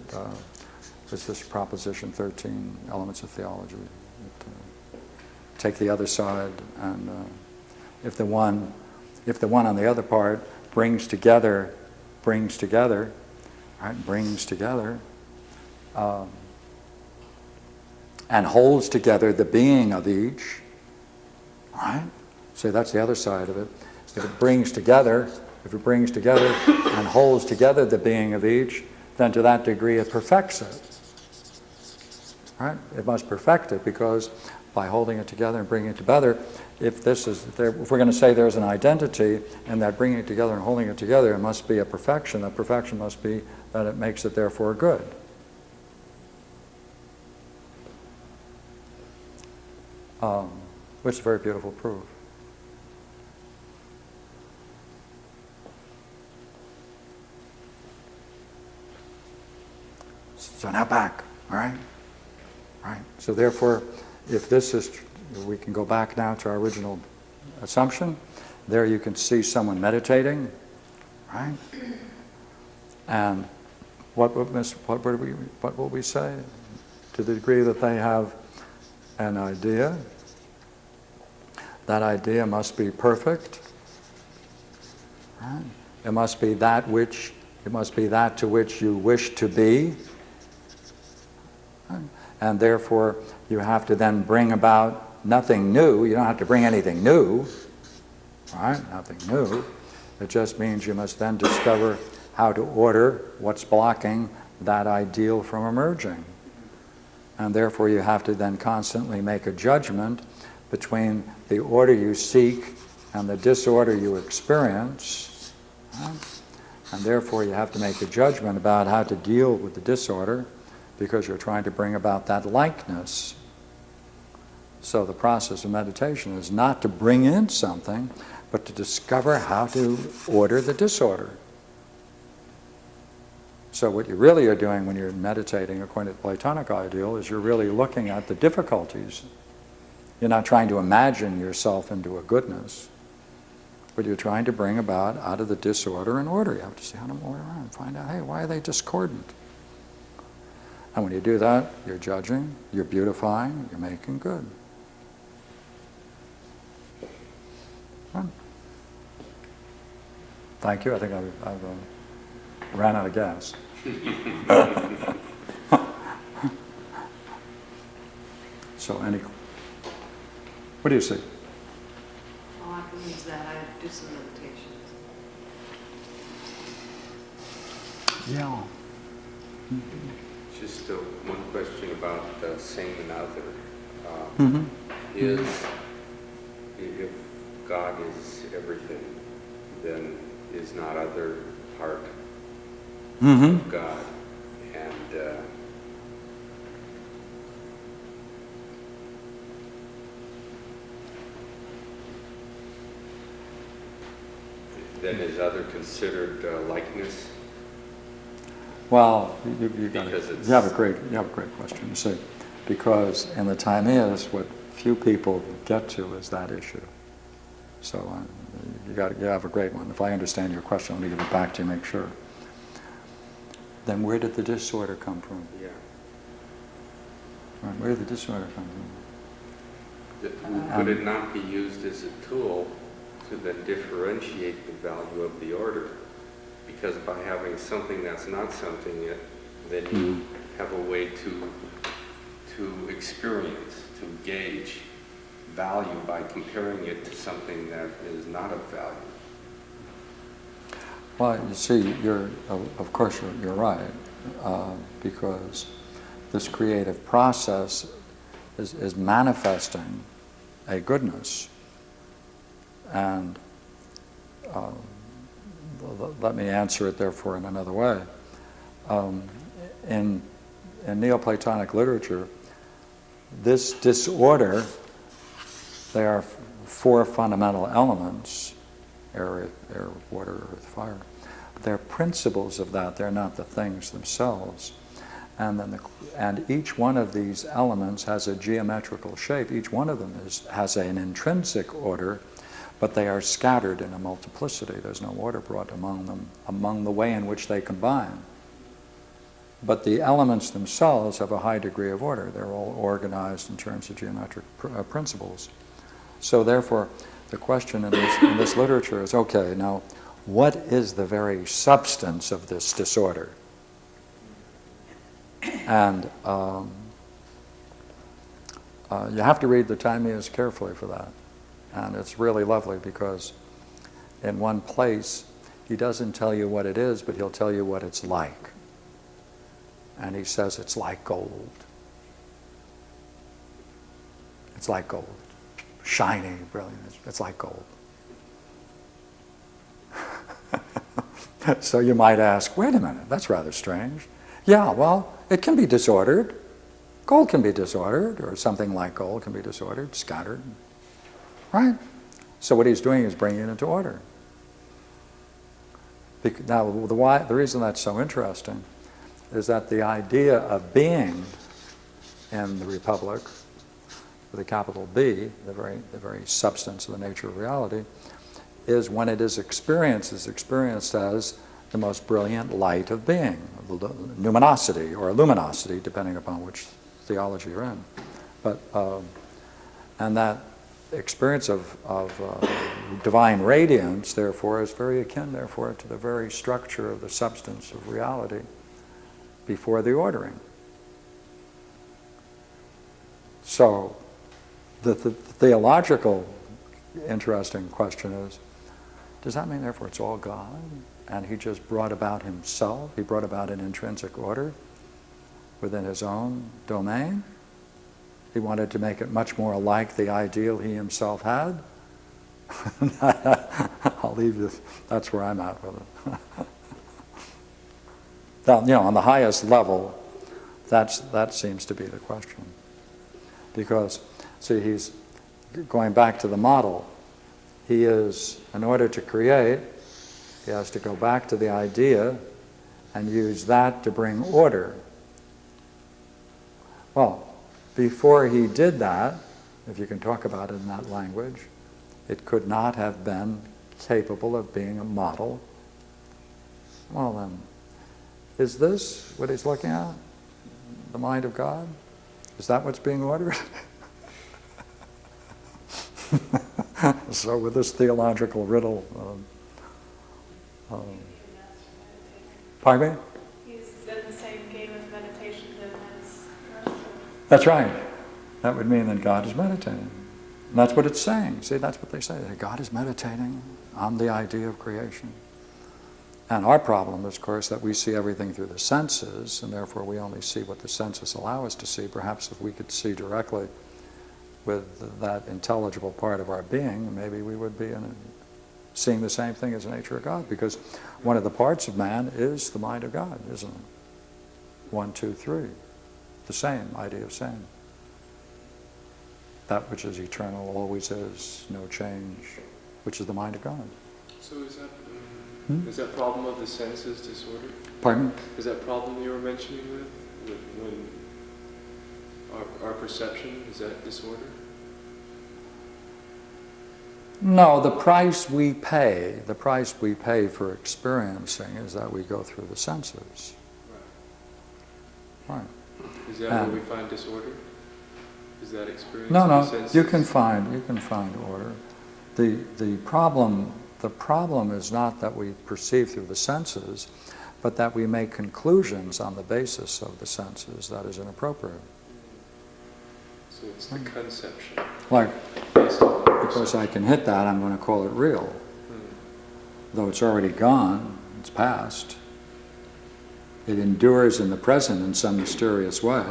Speaker 1: it's this proposition 13, elements of theology. Take the other side, and if the one on the other part brings together, and holds together the being of each, right? So that's the other side of it. If it brings together and holds together the being of each, then to that degree it perfects it. Right? It must perfect it, because by holding it together and bringing it together, if we're going to say there's an identity, and that bringing it together and holding it together, it must be a perfection. That perfection must be that it makes it therefore good. Which is a very beautiful proof. So now back, all right? All right. So therefore, if this is, we can go back now to our original assumption. There you can see someone meditating, right? And what will we say? To the degree that they have an idea, that idea must be perfect. Right? It must be that to which you wish to be. Right? And therefore, you have to then bring about nothing new. You don't have to bring anything new. Right? Nothing new. It just means you must then discover how to order what's blocking that ideal from emerging. And therefore you have to then constantly make a judgment between the order you seek and the disorder you experience. Right? And therefore you have to make a judgment about how to deal with the disorder, because you're trying to bring about that likeness. So the process of meditation is not to bring in something, but to discover how to order the disorder. So what you really are doing when you're meditating according to the Platonic ideal is you're really looking at the difficulties. You're not trying to imagine yourself into a goodness, but you're trying to bring about out of the disorder an order. You have to see how to move around, find out, hey, why are they discordant? And when you do that, you're judging, you're beautifying, you're making good. Right. Thank you. I think I've ran out of gas. So what do you see?
Speaker 6: Well, I can use that. I do some meditations.
Speaker 1: Yeah.
Speaker 5: Just one question about same and other.
Speaker 1: Mm-hmm.
Speaker 5: Is if God is everything, then is not other part of God? And then is other considered likeness?
Speaker 1: Well, you have a great question. You see, because in the time is what few people get to is that issue. So you have a great one. If I understand your question, let me give it back to you, make sure. Then where did the disorder come from?
Speaker 5: Yeah.
Speaker 1: Right, where did the disorder come from?
Speaker 5: Could it not be used as a tool to then differentiate the value of the order? Because by having something that's not something yet, then you have a way to experience, to gauge value by comparing it to something that is not of value.
Speaker 1: Well, you see, of course you're right, because this creative process is manifesting a goodness. And let me answer it therefore in another way. In Neoplatonic literature, this disorder, there are four fundamental elements: air, water, earth, fire. They're principles of that. They're not the things themselves. And each one of these elements has a geometrical shape. Each one of them has an intrinsic order, but they are scattered in a multiplicity. There's no order brought among them, among the way in which they combine. But the elements themselves have a high degree of order. They're all organized in terms of geometric principles. So therefore, the question in this literature is, okay, now, what is the very substance of this disorder? And you have to read the Timaeus carefully for that. And it's really lovely because in one place, he doesn't tell you what it is, but he'll tell you what it's like. And he says it's like gold. It's like gold. Shiny, brilliant. It's like gold. So you might ask, wait a minute, that's rather strange. Yeah, well, it can be disordered. Gold can be disordered, or something like gold can be disordered, scattered. Right? So what he's doing is bringing it into order. Now, the reason that's so interesting is that the idea of being in the Republic, with a capital B, the very substance of the nature of reality, is when it is experienced as the most brilliant light of being, numinosity or luminosity, depending upon which theology you're in. But and that experience of divine radiance, therefore, is very akin, therefore, to the very structure of the substance of reality before the ordering. So, the theological interesting question is, does that mean, therefore, it's all God? And he just brought about himself? He brought about an intrinsic order within his own domain? He wanted to make it much more like the ideal he himself had? I'll leave you, that's where I'm at with it. Now, on the highest level, that seems to be the question. Because, see, he's going back to the model. He is, in order to create, he has to go back to the idea and use that to bring order. Well, before he did that, if you can talk about it in that language, it could not have been capable of being a model. Well then, is this what he's looking at? The mind of God? Is that what's being ordered? So with this theological riddle, pardon me?
Speaker 4: He's in the same game of meditation as the rest of
Speaker 1: That's right. That would mean that God is meditating. And that's what it's saying. See, that's what they say. God is meditating on the idea of creation. And our problem is, of course, that we see everything through the senses, and therefore we only see what the senses allow us to see. Perhaps if we could see directly with that intelligible part of our being, maybe we would be seeing the same thing as the nature of God, because one of the parts of man is the mind of God, isn't it? 1, 2, 3. The same idea of saying. That which is eternal always is, no change, which is the mind of God.
Speaker 3: So is that problem of the senses disorder?
Speaker 1: Pardon?
Speaker 3: Is that problem you were mentioning with when our perception, is that disorder?
Speaker 1: No, the price we pay for experiencing is that we go through the senses. Right.
Speaker 3: Is that where we find disorder? Is that experience?
Speaker 1: No,
Speaker 3: of the senses?
Speaker 1: you can find order. The problem is not that we perceive through the senses, but that we make conclusions on the basis of the senses. That is inappropriate.
Speaker 3: So it's the conception.
Speaker 1: Like,
Speaker 3: Based on the
Speaker 1: because I can hit that, I'm going to call it real. Though it's already gone, it's past. It endures in the present in some mysterious way.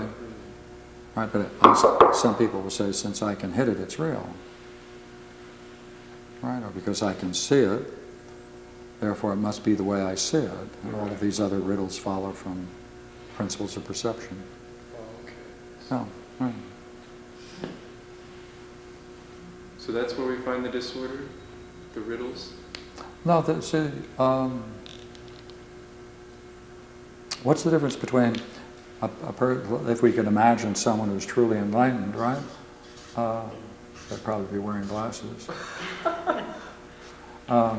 Speaker 1: Right, but some people will say, since I can hit it, it's real. Right, or because I can see it, therefore it must be the way I see it. And all of these other riddles follow from principles of perception.
Speaker 3: Oh, okay.
Speaker 1: Oh, right.
Speaker 3: So that's where we find the disorder? The riddles?
Speaker 1: No, see, what's the difference between if we could imagine someone who's truly enlightened, right? They'd probably be wearing glasses. I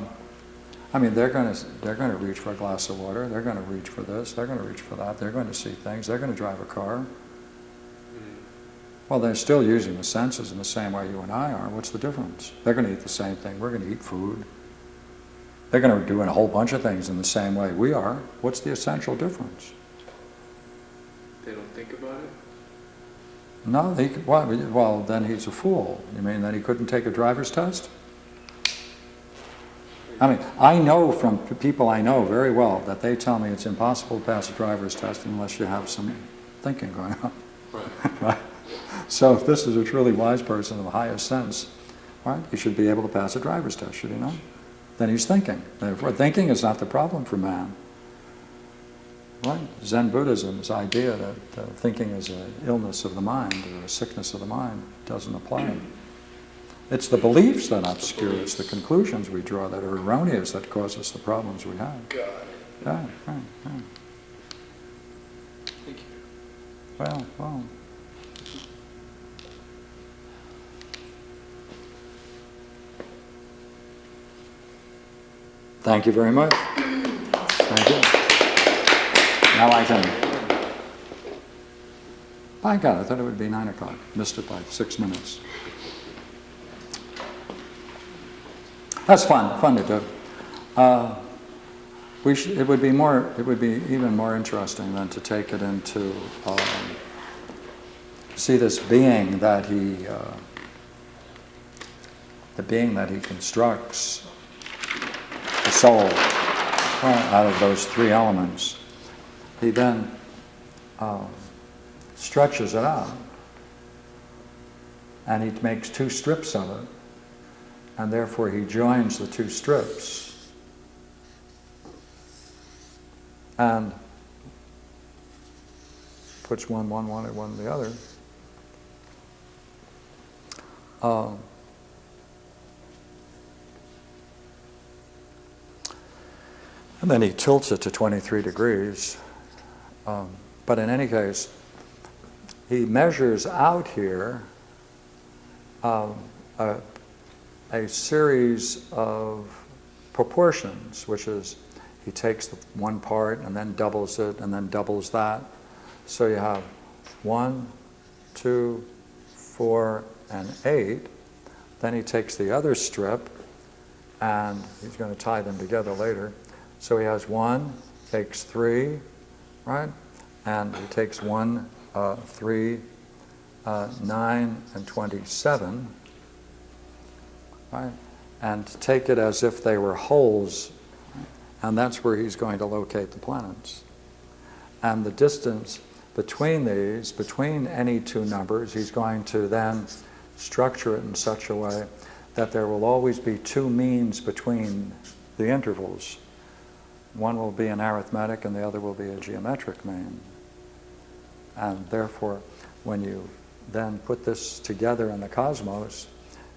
Speaker 1: mean, they're going to reach for a glass of water. They're going to reach for this. They're going to reach for that. They're going to see things. They're going to drive a car. Well, they're still using the senses in the same way you and I are. What's the difference? They're going to eat the same thing. We're going to eat food. They're going to do a whole bunch of things in the same way we are. What's the essential difference?
Speaker 3: They don't think about it?
Speaker 1: No, well, then he's a fool. You mean that he couldn't take a driver's test? I mean, I know from people I know very well that they tell me it's impossible to pass a driver's test unless you have some thinking going on.
Speaker 3: Right.
Speaker 1: Right? So if this is a truly wise person of the highest sense, right, he should be able to pass a driver's test, should he not? Then he's thinking. Therefore, thinking is not the problem for man. Right? Zen Buddhism's idea that thinking is an illness of the mind or a sickness of the mind doesn't apply. It's the beliefs that obscure, it's the conclusions we draw that are erroneous that cause us the problems we have.
Speaker 3: Got it.
Speaker 1: Yeah, yeah, yeah.
Speaker 3: Thank you.
Speaker 1: Well. Thank you very much. Thank you. Now I can. By God, I thought it would be 9 o'clock. Missed it by 6 minutes. That's fun to do. It would be even more interesting than to take it into see this being that the being that he constructs, the soul, out of those 3 elements. He then stretches it out, and he makes 2 strips of it, and therefore he joins the 2 strips and puts one and one the other. And then he tilts it to 23 degrees. But in any case, he measures out here a series of proportions, which is he takes the one part and then doubles it and then doubles that. So you have 1, 2, 4, and 8. Then he takes the other strip, and he's going to tie them together later. So he has 1, takes 3, right? And he takes 1, 3, 9, and 27, right? And take it as if they were holes, and that's where he's going to locate the planets. And the distance between these, between any 2 numbers, he's going to then structure it in such a way that there will always be 2 means between the intervals. One will be an arithmetic and the other will be a geometric mean. And therefore, when you then put this together in the cosmos,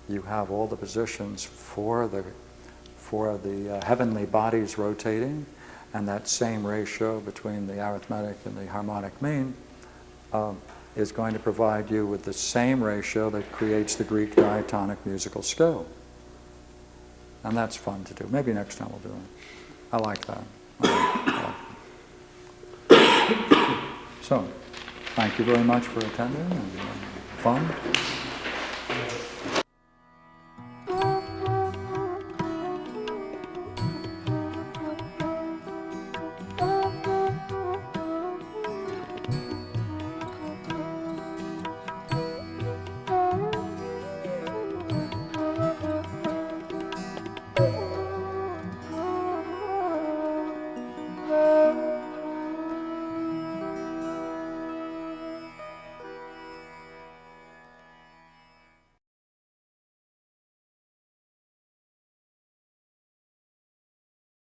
Speaker 1: you have all the positions for the heavenly bodies rotating, and that same ratio between the arithmetic and the harmonic mean is going to provide you with the same ratio that creates the Greek diatonic musical scale. And that's fun to do. Maybe next time we'll do it. I like that. So, thank you very much for attending, and fun.